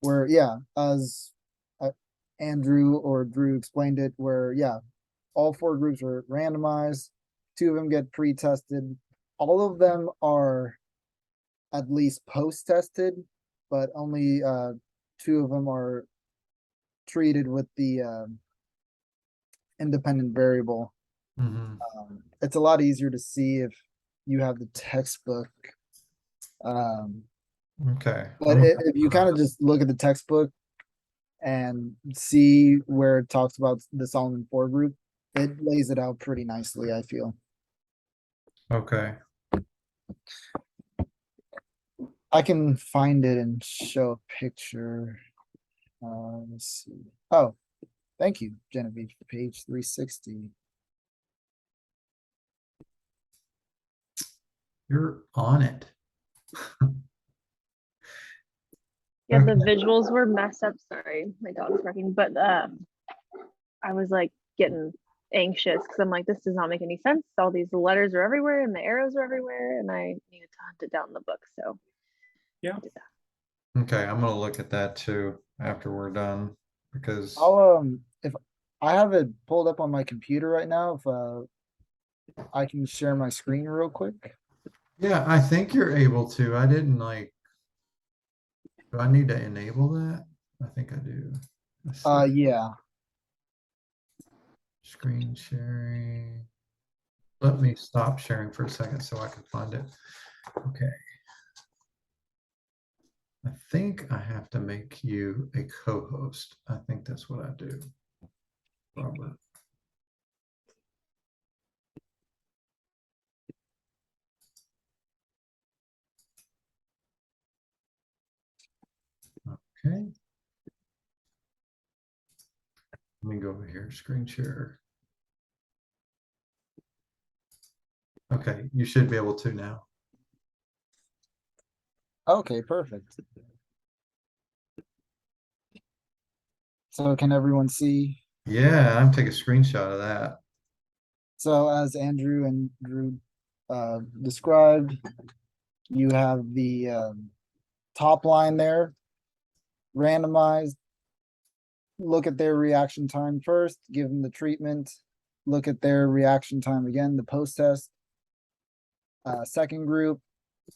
Where as Andrew or Drew explained it, where all 4 groups are randomized, 2 of them get pre-tested, all of them are at least post-tested, but only 2 of them are treated with the independent variable. Mhm. It's a lot easier to see if you have the textbook. Okay. But if you kind of just look at the textbook and see where it talks about the Solomon 4 group, it lays it out pretty nicely, I feel. Okay. I can find it and show a picture. Let's see. Oh, thank you, Genevieve. Page 360. You're on it. Yeah, the Okay. visuals were messed up. Sorry, my dog's barking, but I was like getting anxious because I'm like, this does not make any sense. All these letters are everywhere and the arrows are everywhere, and I needed to hunt it down in the book. So Yeah. I did that. Okay, I'm gonna look at that too after we're done because I'll if I have it pulled up on my computer right now, if I can share my screen real quick. yeah, I think you're able to. I didn't like. Do I need to enable that? I think I do. Let's see. Yeah. Screen sharing. Let me stop sharing for a second so I can find it. Okay. I think I have to make you a co-host. I think that's what I do. Robert. Okay. Let me go over here, screen share. Okay, you should be able to now. Okay, perfect. So can everyone see? Yeah, I'm taking a screenshot of that. So as Andrew and Drew described, you have the top line there, randomized. Look at their reaction time first, give them the treatment, look at their reaction time again, the post-test. Second group,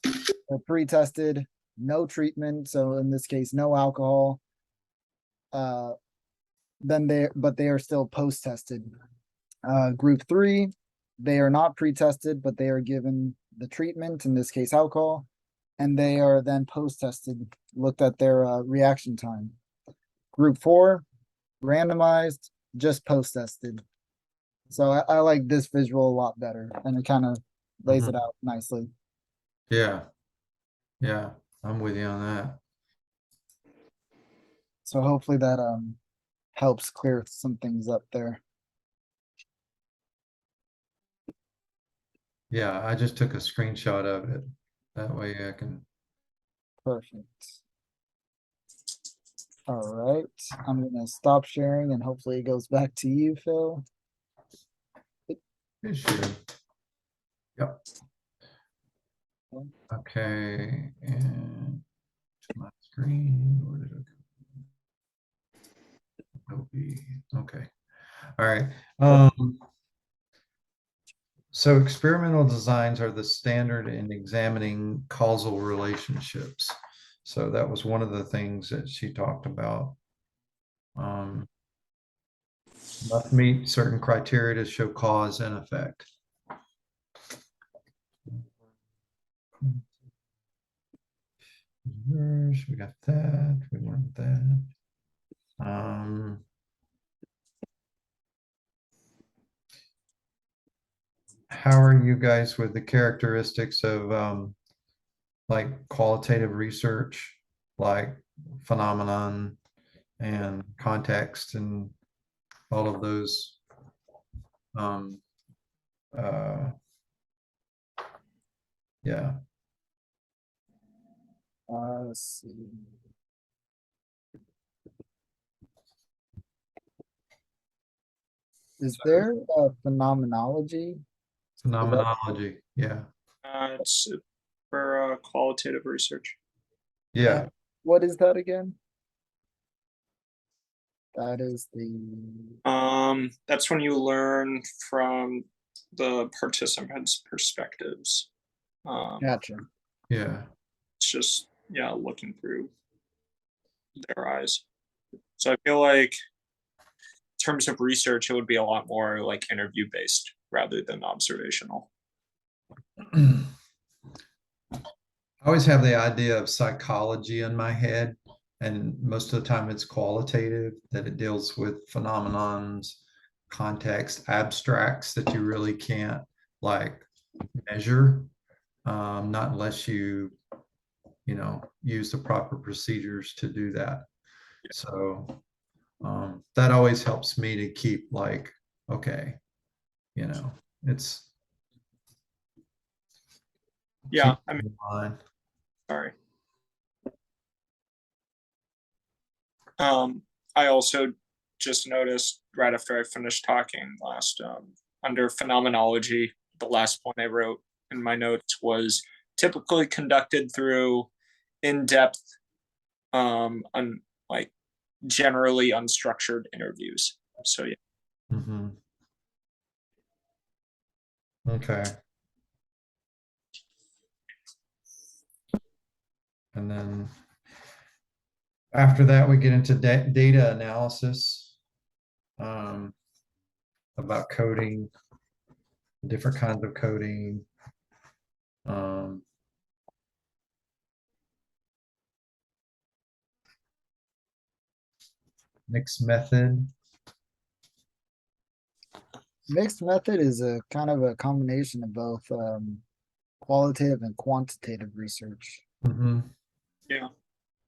they're pre-tested, no treatment, so in this case, no alcohol. Then but they are still post-tested. Group 3, they are not pre-tested, but they are given the treatment, in this case alcohol, and they are then post-tested, looked at their reaction time. Group 4, randomized, just post-tested. So I like this visual a lot better, and it kind of lays it out nicely. Yeah. Yeah, I'm with you on that. So hopefully that helps clear some things up there. Yeah, I just took a screenshot of it. That way I can. Perfect. All right, I'm gonna stop sharing and hopefully it goes back to you, Phil. It should. Yep. Okay, and to my screen, where did it go? Okay. All right. So experimental designs are the standard in examining causal relationships. So that was one of the things that she talked about. Must meet certain criteria to show cause and effect. We got that. We want that. How are you guys with the characteristics of like qualitative research, like phenomenon and context and all of those? Yeah. Let's see. Is there a phenomenology? Phenomenology. Yeah. It's for qualitative research. Yeah. What is that again? That is the That's when you learn from the participants' perspectives. gotcha. Yeah. It's just looking through their eyes. So I feel like in terms of research, it would be a lot more like interview based rather than observational. I always have the idea of psychology in my head, and most of the time it's qualitative, that it deals with phenomenons, context, abstracts that you really can't like measure, not unless you use the proper procedures to do that. So that always helps me to keep like, okay, it's Yeah, keep I mean, in mind. sorry. I also just noticed right after I finished talking last, under phenomenology, the last point I wrote in my notes was typically conducted through in-depth, like generally unstructured interviews. So yeah. Okay. And then after that, we get into data analysis, about coding, different kinds of coding. Mixed method. Mixed method is a kind of a combination of both qualitative and quantitative research. Mm-hmm. Yeah.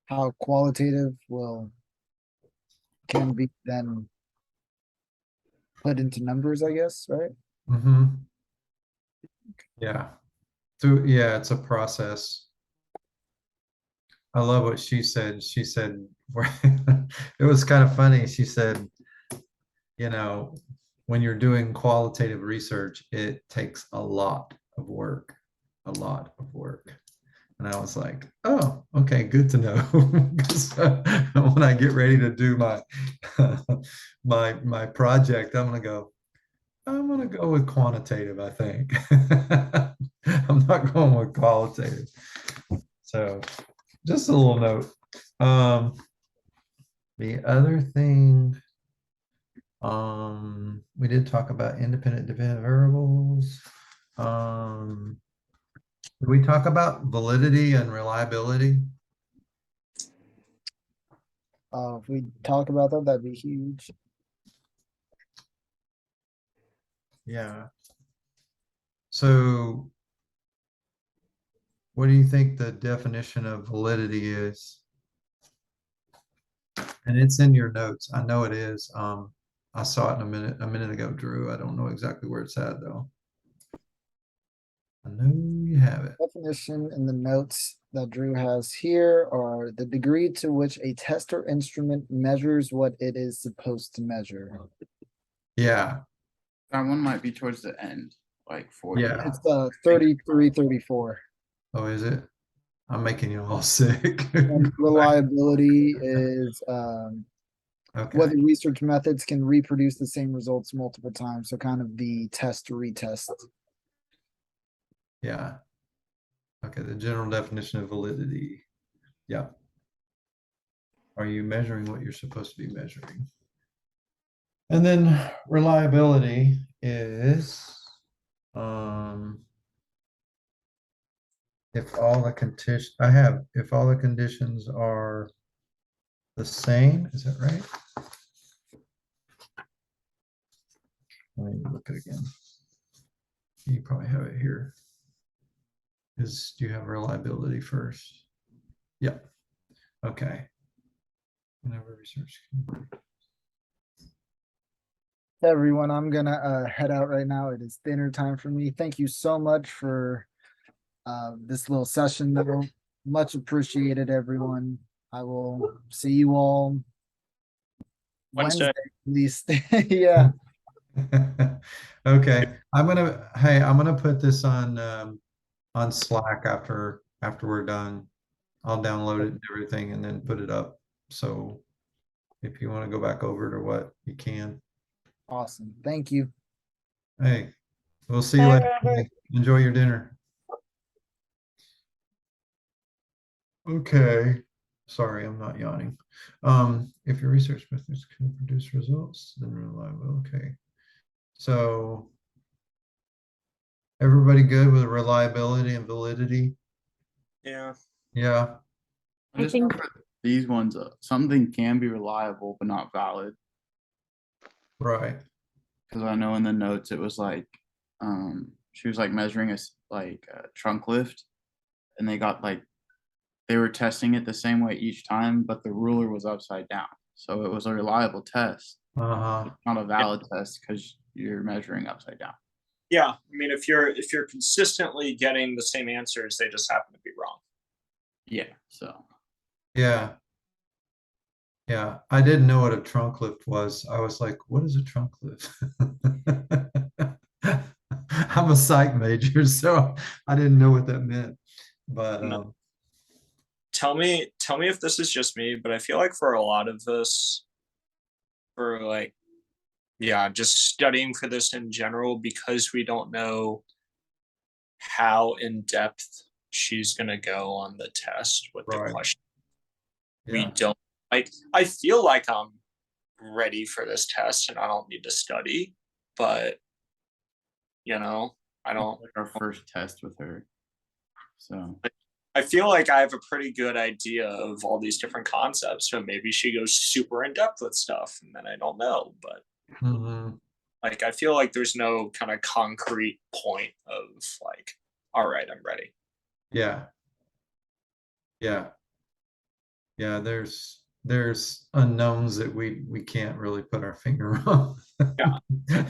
how qualitative can be then put into numbers, I guess, right? Mm-hmm. Yeah. Yeah, it's a process. I love what she said. She said, it was kind of funny. She said, you know, when you're doing qualitative research, it takes a lot of work, a lot of work. And I was like, oh, okay, good to know. 'Cause, when I get ready to do my my project, I'm gonna go with quantitative, I think. I'm not going with qualitative. So just a little note. The other thing, we did talk about independent dependent variables. Did we talk about validity and reliability? If we talk about that, that'd be huge. Yeah. So what do you think the definition of validity is? And it's in your notes. I know it is. I saw it a minute ago, Drew. I don't know exactly where it's at though. I know you have it. Definition in the notes that Drew has here are the degree to which a test or instrument measures what it is supposed to measure. Yeah. That one might be towards the end, like 40. Yeah. It's 33, 34. Oh, is it? I'm making you all sick. And reliability is Okay. whether research methods can reproduce the same results multiple times. So kind of the test to retest. Yeah. Okay, the general definition of validity. Yeah. Are you measuring what you're supposed to be measuring? And then reliability is if all the conditions if all the conditions are the same, is that right? Let me look at it again. You probably have it here. Do you have reliability first? Yep. Okay. Whenever research. Everyone, I'm gonna head out right now. It is dinner time for me. Thank you so much for this little session though. Much appreciated, everyone. I will see you all Wednesday at least. Yeah. Okay. I'm gonna put this on Slack after we're done. I'll download it and everything and then put it up. So if you want to go back over it or what, you can. Awesome. Thank you. Hey, we'll see you Bye, later. Robert. Enjoy your dinner. Okay. Sorry, I'm not yawning. If your research methods can produce results, then reliable. Okay. So everybody good with reliability and validity? Yeah. Yeah. I just know for these ones, something can be reliable but not valid. Right. Because I know in the notes it was like, she was like measuring a trunk lift, and they were testing it the same way each time, but the ruler was upside down, so it was a reliable test, Uh-huh. not a valid test because you're measuring upside down. Yeah. I mean, if you're consistently getting the same answers, they just happen to be wrong. Yeah. So. Yeah. Yeah. I didn't know what a trunk lift was. I was like, what is a trunk lift? I'm a psych major, so I didn't know what that meant. But No. Tell me if this is just me, but I feel like for a lot of this, for like, yeah, just studying for this in general, because we don't know how in depth she's gonna go on the test with the Right. question. We yeah. don't like. I feel like I'm ready for this test and I don't need to study, but I don't. Like our first test with her. So. I feel like I have a pretty good idea of all these different concepts, so maybe she goes super in depth with stuff, and then I don't know. But Mhm. like, I feel like there's no kind of concrete point of like, all right, I'm ready. Yeah. Yeah. Yeah, there's unknowns that we can't really put our finger on. Yeah.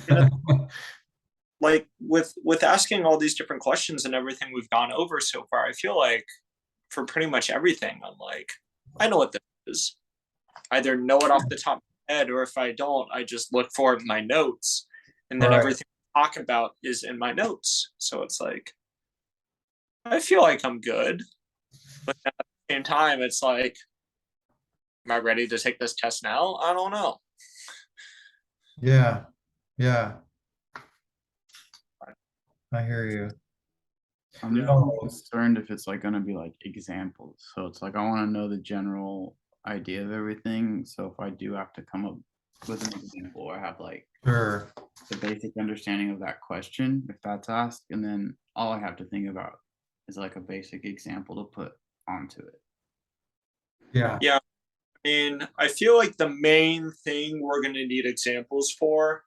And like with asking all these different questions and everything we've gone over so far, I feel like for pretty much everything, I'm like, I know what this is. Either know it off the top of my head, or if I don't, I just look for it in my notes, and then Right. everything I talk about is in my notes. So it's like, I feel like I'm good, but at the same time, it's like, am I ready to take this test now? I don't know. Yeah, yeah. I hear you. I'm just Oh. concerned if it's like gonna be like examples. So it's like I want to know the general idea of everything. So if I do have to come up with an example, or have like Sure. the basic understanding of that question, if that's asked, and then all I have to think about is like a basic example to put onto it. Yeah. Yeah. I mean, I feel like the main thing we're going to need examples for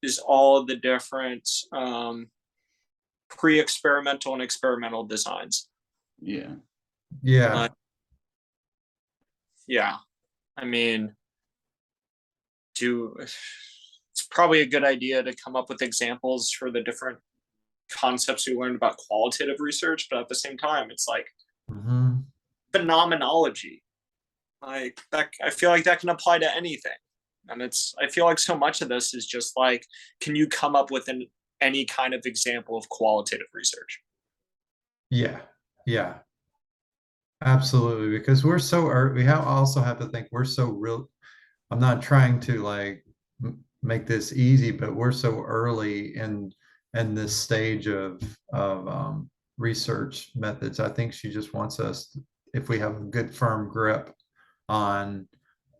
is all the different pre-experimental and experimental designs. Yeah. Yeah. Yeah. I mean, it's probably a good idea to come up with examples for the different concepts we learned about qualitative research, but at the same time, it's like Mhm. phenomenology. Like that, I feel like that can apply to anything. And I feel like so much of this is just like, can you come up with any kind of example of qualitative research? Yeah. Yeah. Absolutely. Because we're so we also have to think we're so real. I'm not trying to like make this easy, but we're so early in this stage of research methods. I think she just wants us, if we have a good firm grip on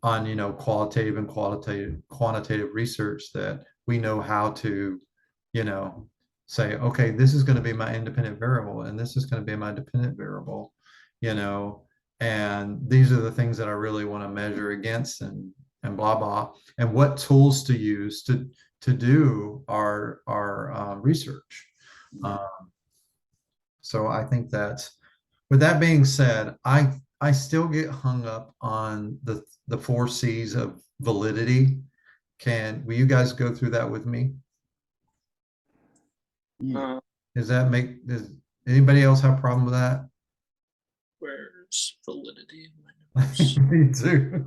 qualitative and quantitative research, that we know how to you know say, okay, this is going to be my independent variable and this is going to be my dependent variable, you know and these are the things that I really want to measure against, and blah blah, and what tools to use to do our research. So I think that, with that being said, I still get hung up on the 4 C's of validity. Will you guys go through that with me? Yeah. Does anybody else have a problem with that? Where's validity in my notes? Me too.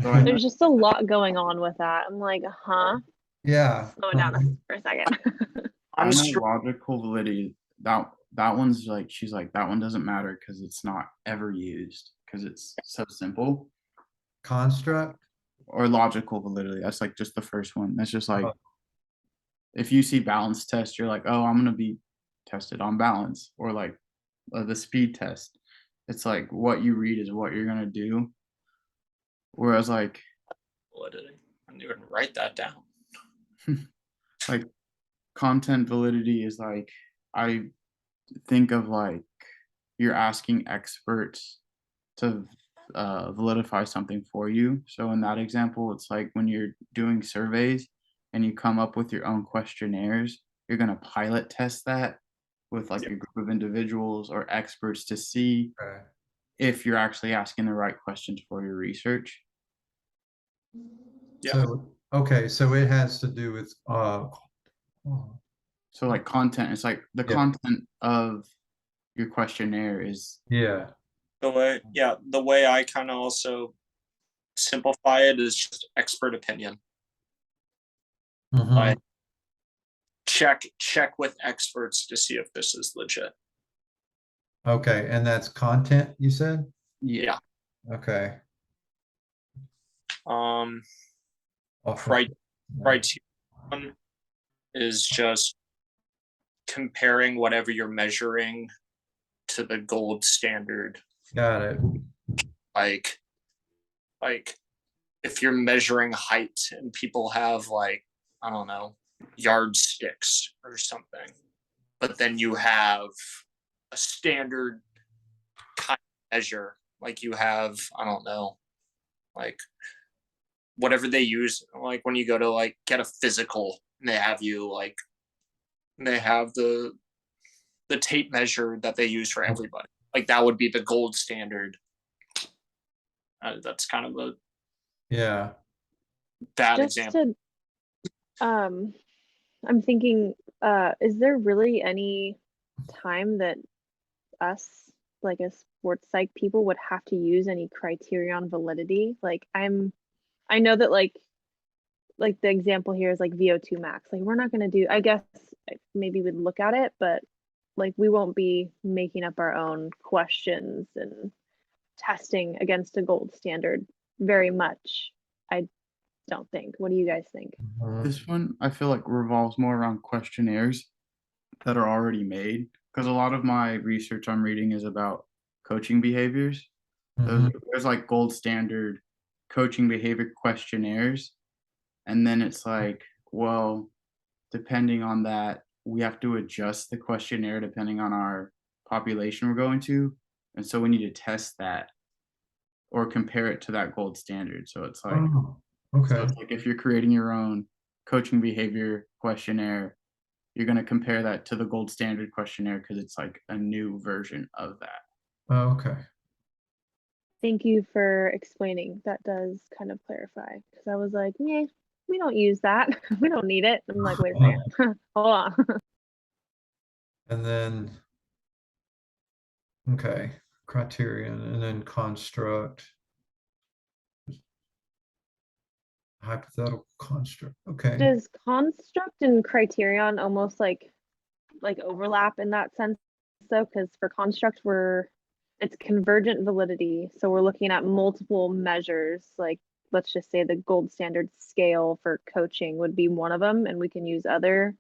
So I know, There's just a lot going on with that. I'm like, huh? Yeah. Slow down for a second. I I'm know str- logical validity. That one's like, she's like, that one doesn't matter because it's not ever used because it's so simple. Construct. Or logical validity. That's like just the first one. That's just like, Oh. if you see balance test, you're like, oh, I'm gonna be tested on balance, or like the speed test. It's like what you read is what you're gonna do. Whereas like validity. I didn't even write that down. like content validity is like, I think of like you're asking experts to validify something for you. So in that example, it's like when you're doing surveys and you come up with your own questionnaires, you're going to pilot test that with like a group of individuals or experts to see Okay. if you're actually asking the right questions for your research. Yeah. So, okay, so it has to do with So like content, it's like the Yeah. content of your questionnaire is yeah. The way I kind of also simplify it is just expert opinion. Mhm. Like check with experts to see if this is legit. Okay, and that's content, you said? Yeah. Okay. Um Awful. criterion is just comparing whatever you're measuring to the gold standard. Got it. Like if you're measuring height and people have like, I don't know, yardsticks or something, but then you have a standard kind of measure, like you have, I don't know, like whatever they use, like when you go to like get a physical, and they have the tape measure that they use for everybody. Like that would be the gold standard That's kind of a Yeah. bad Just example. to, I'm thinking, is there really any time that us, like as sports psych people, would have to use any criterion validity? Like I know that like the example here is like VO2 max. Like we're not going to do, I guess maybe we'd look at it, but like we won't be making up our own questions and testing against a gold standard very much. I don't think. What do you guys think? This one I feel like revolves more around questionnaires that are already made, because a lot of my research I'm reading is about coaching behaviors. There's like gold standard coaching behavior questionnaires, and then it's like, well, depending on that, we have to adjust the questionnaire depending on our population we're going to, and so we need to test that or compare it to that gold standard. So it's like, Oh, so okay. it's like if you're creating your own coaching behavior questionnaire, you're going to compare that to the gold standard questionnaire because it's like a new version of that. Oh, okay. Thank you for explaining. That does kind of clarify, because I was like, yeah, we don't use that. We don't need it. I'm like, wait a second. Hold on. And then, okay, criterion and then construct. Hypothetical construct. Okay. Does construct and criterion almost like overlap in that sense though? Because for construct it's convergent validity, so we're looking at multiple measures. Like let's just say the gold standard scale for coaching would be one of them, and we can use other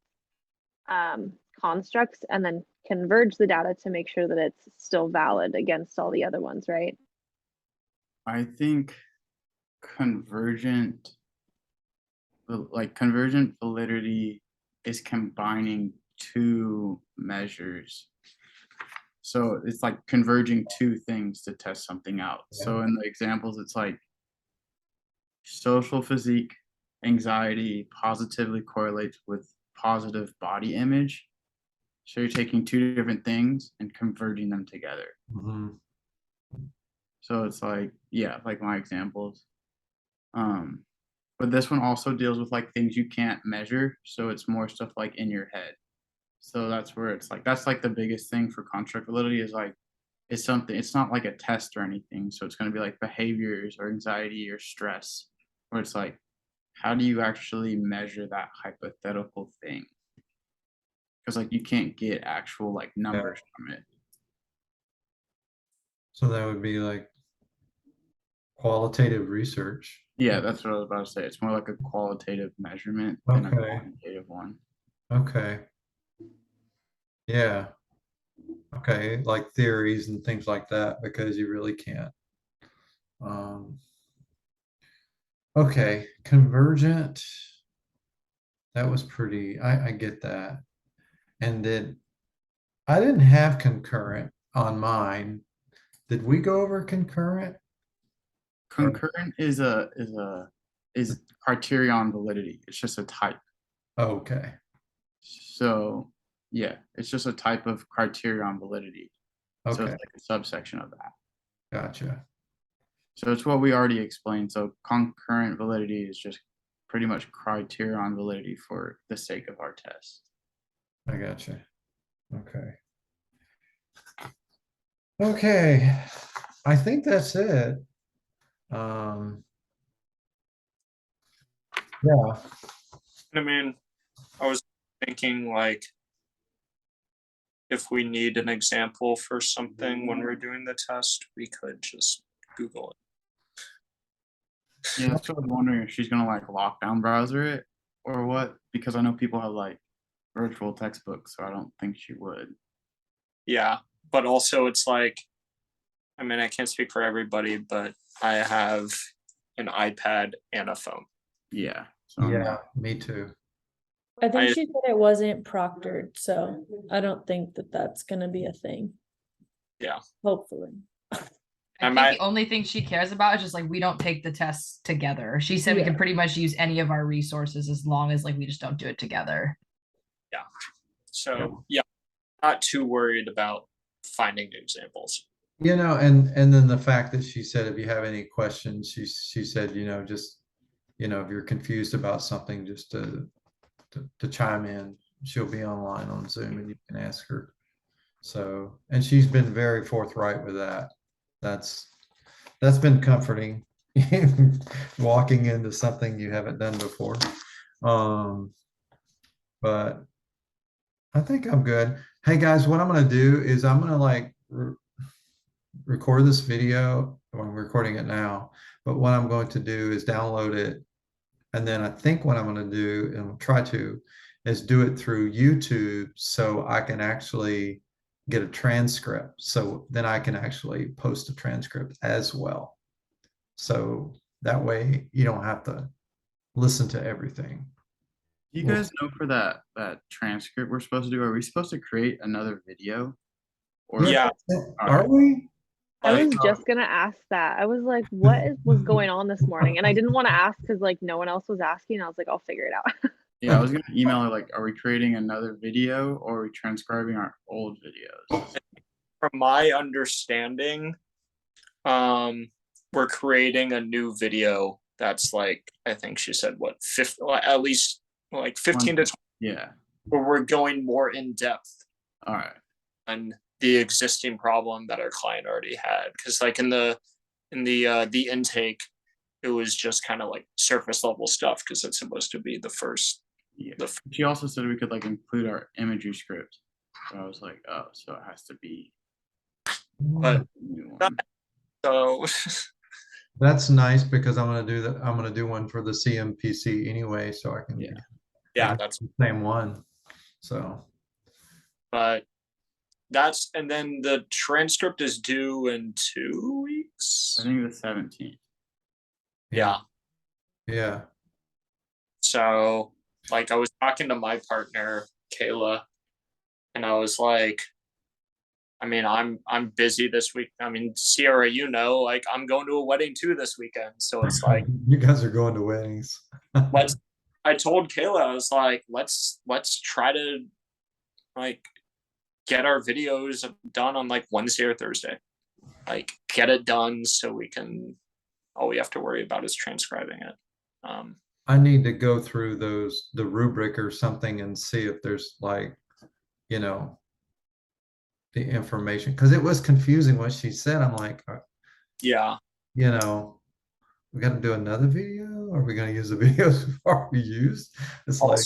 constructs and then converge the data to make sure that it's still valid against all the other ones, right? I think convergent validity is combining two measures. So it's like converging two things to test something out. So in the examples, it's like social physique anxiety positively correlates with positive body image. So you're taking two different things and converging them together. So it's like, yeah, like my examples. But this one also deals with like things you can't measure. So it's more stuff like in your head. So that's where it's like, that's like the biggest thing for construct validity is like, it's something, it's not like a test or anything. So it's going to be like behaviors or anxiety or stress, where it's like, how do you actually measure that hypothetical thing? Because like you can't get actual like numbers from it. So that would be like qualitative research. Yeah, that's what I was about to say. It's more like a qualitative measurement than a Okay. quantitative one. Okay. Yeah. Okay, like theories and things like that, because you really can't. Okay, convergent. That was pretty, I get that. And then I didn't have concurrent on mine. Did we go over concurrent? Concurrent is criterion validity. It's just a type. Okay. So yeah, it's just a type of criterion validity. So Okay. it's like a subsection of that. Gotcha. So it's what we already explained. So concurrent validity is just pretty much criterion validity for the sake of our test. I gotcha. Okay. Okay. I think that's it. Yeah. I mean, I was thinking like if we need an example for something when we're doing the test, we could just Google it. Yeah, that's what I was wondering if she's gonna like lockdown browser it or what, because I know people have like virtual textbooks, so I don't think she would. Yeah, but also it's like, I mean, I can't speak for everybody, but I have an iPad and a phone. Yeah. So Yeah, me too. I think I- she said it wasn't proctored, so I don't think that that's gonna be a thing. Yeah. Hopefully. I I think might- the only thing she cares about is just like we don't take the tests together. She said we Yeah. can pretty much use any of our resources as long as like we just don't do it together. So yeah, not too worried about finding examples. And then the fact that she said, if you have any questions, she said, just, if you're confused about something, just to chime in. She'll be online on Zoom and you can ask her. So, and she's been very forthright with that. That's been comforting, walking into something you haven't done before. But I think I'm good. Hey guys, what I'm gonna do is I'm gonna like record this video. Well, I'm recording it now, but what I'm going to do is download it. And then I think what I'm going to do, and try to, is do it through YouTube so I can actually get a transcript. So then I can actually post a transcript as well. So that way you don't have to listen to everything. Do you guys know for that transcript we're supposed to do? Are we supposed to create another video? Or Yeah. Are we? I was Like, just gonna ask that. I was like, was going on this morning? And I didn't want to ask because like no one else was asking. I was like, I'll figure it out. Yeah, I was gonna email her like, are we creating another video or are we transcribing our old videos? from my understanding, we're creating a new video that's like, I think she said what, at least like 15 to 20, Yeah. where we're going more in depth All right. on the existing problem that our client already had. Because like in the intake, it was just kind of like surface level stuff because it's supposed to be the first. Yeah. She also said we could like include our imagery script. So I was like, oh, so it has to be. But so That's nice because I'm gonna do that. I'm gonna do one for the CMPC anyway, so I can yeah, that's the same one. So but that's, and then the transcript is due in 2 weeks. I think the 17th. Yeah. yeah. So like I was talking to my partner, Kayla, and I was like, I mean, I'm busy this week. I mean, Sierra, like I'm going to a wedding too this weekend. So it's like You guys are going to weddings. I told Kayla, I was like, let's try to like get our videos done on like Wednesday or Thursday. Like get it done so all we have to worry about is transcribing it. I need to go through the rubric or something and see if there's like, the information, because it was confusing what she said. I'm like, Yeah. we got to do another video. Are we going to use the videos we've already used? It's like,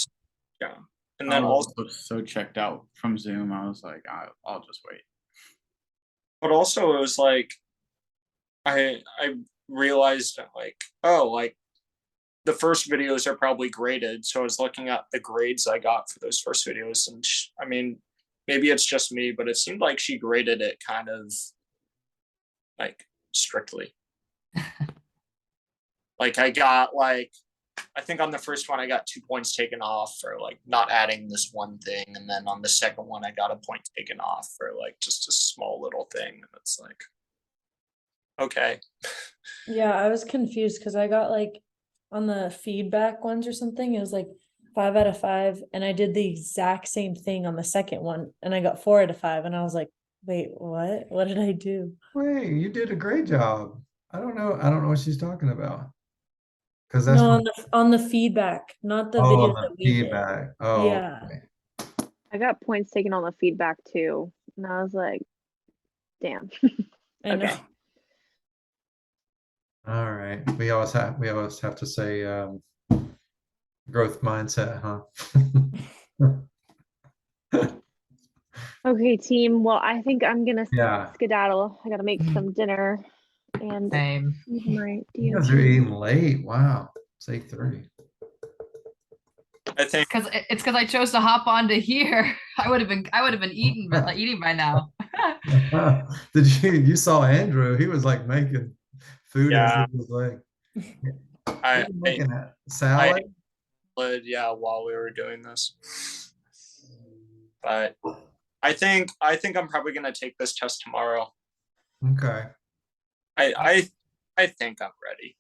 yeah. And then I also was so checked out from Zoom. I was like, I'll just wait. But also it was like I realized like, oh, like the first videos are probably graded. So I was looking at the grades I got for those first videos, and I mean, maybe it's just me, but it seemed like she graded it kind of like strictly. Like I got like, I think on the first one I got 2 points taken off for like not adding this one thing, and then on the second one I got a point taken off for like just a small little thing, and it's like, okay. Yeah, I was confused because I got like on the feedback ones or something, it was like 5 out of 5, and I did the exact same thing on the second one and I got 4 out of 5, and I was like, wait, what did I do? wait, you did a great job. I don't know what she's talking about. Because that's No, on the feedback, not the video on that the we did. feedback. Oh, Yeah. okay. I got points taken on the feedback too. And I was like, damn. I know. Okay. All right. We always have to say growth mindset, huh? Okay, team. Well, I think I'm gonna Yeah. skedaddle. I gotta make some dinner and Same. eat my You guys are DMT. eating late. Wow. It's 8:30. I think It's because I chose to hop onto here. I would have been eating by now. Did you saw Andrew? He was like making food as Yeah. he was like I making that salad. yeah, while we were doing this. But I think I'm probably gonna take this test tomorrow. Okay. I think I'm ready.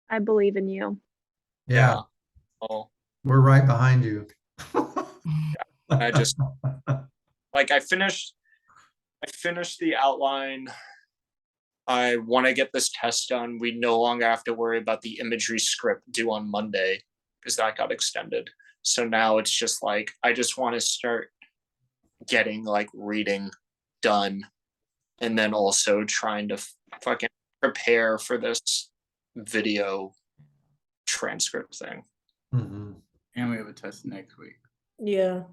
I believe in you. Yeah. Oh, We're right behind you. I just like I finished I finished the outline. I want to get this test done. We no longer have to worry about the imagery script due on Monday because that got extended. So now it's just like, I just want to start getting like reading done and then also trying to fucking prepare for this video transcript thing. Mhm. And we have a test next week. Yeah.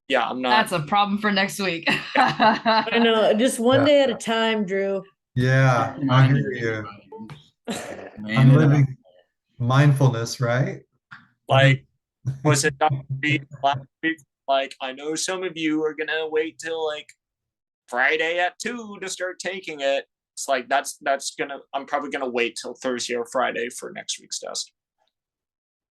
Yeah, I'm not. That's a problem for next week. I know. Just one Yeah. day at a time, Drew. Yeah, I hear you. I'm living mindfulness, right? Like, was it not last week? Like, I know some of you are gonna wait till like Friday at 2 to start taking it. It's like I'm probably gonna wait till Thursday or Friday for next week's test.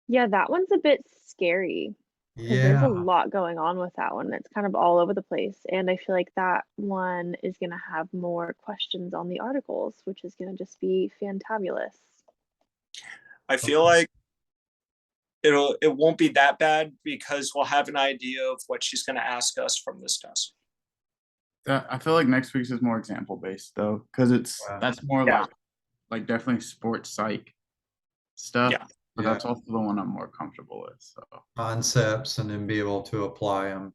Yeah, that one's a bit scary because there's Yeah. a lot going on with that one. It's kind of all over the place. And I feel like that one is going to have more questions on the articles, which is going to just be fantabulous. I feel like it won't be that bad because we'll have an idea of what she's gonna ask us from this test. I feel like next week's is more example based though, because Wow. that's more Yeah. like definitely sports psych stuff. Yeah. But Yeah. that's also the one I'm more comfortable with. So Concepts and then be able to apply them.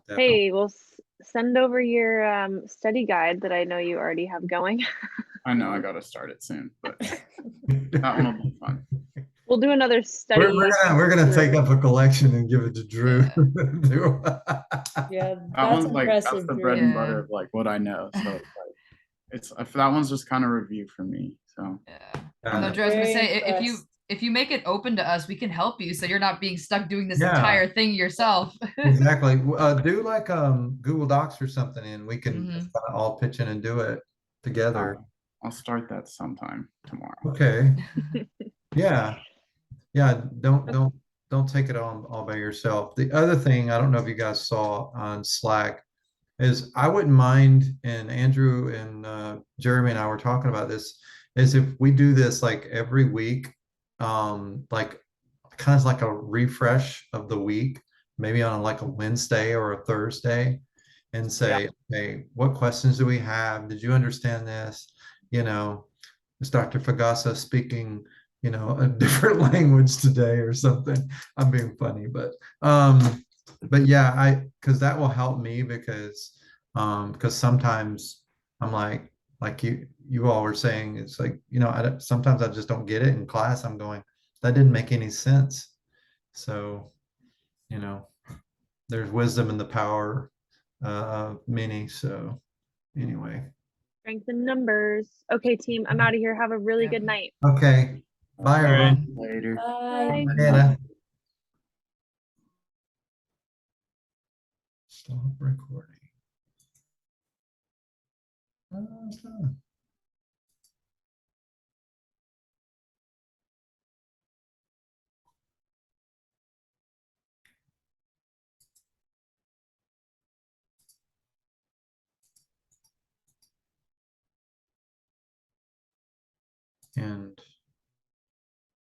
Hey, we'll send over your study guide that I know you already have going. I know I gotta start it soon, but that one will be fun. We'll do another study. We're gonna take up a collection and give it to Drew. Yeah, That that's one's like that's impressive, the Drew. bread and Yeah. butter of like what I know. So it's like that one's just kind of review for me. So Yeah. No, Drew, I was gonna say if you make it open to us, we can help you so you're not being stuck doing this Yeah. entire thing yourself. Exactly. Do like Google Docs or something, and we can Mhm. just kinda all pitch in and do it together. I'll start that sometime tomorrow. Okay. Yeah. Yeah. Don't take it on all by yourself. The other thing, I don't know if you guys saw on Slack, is I wouldn't mind, and Andrew and Jeremy and I were talking about this, is if we do this like every week, like kind of like a refresh of the week, maybe on like a Wednesday or a Thursday, and say, hey, what questions do we have? Did you understand this? You know, is Dr. Fagasa speaking, a different language today or something? I'm being funny, but yeah, because that will help me because sometimes I'm like you all were saying, it's like, sometimes I just don't get it in class. I'm going, that didn't make any sense. So, there's wisdom in the power of many. So anyway. Strength in numbers. Okay, team, I'm out of here. Have a really good night. Okay. Bye, everyone. Later. Bye. Bye. Stop recording. It's done. And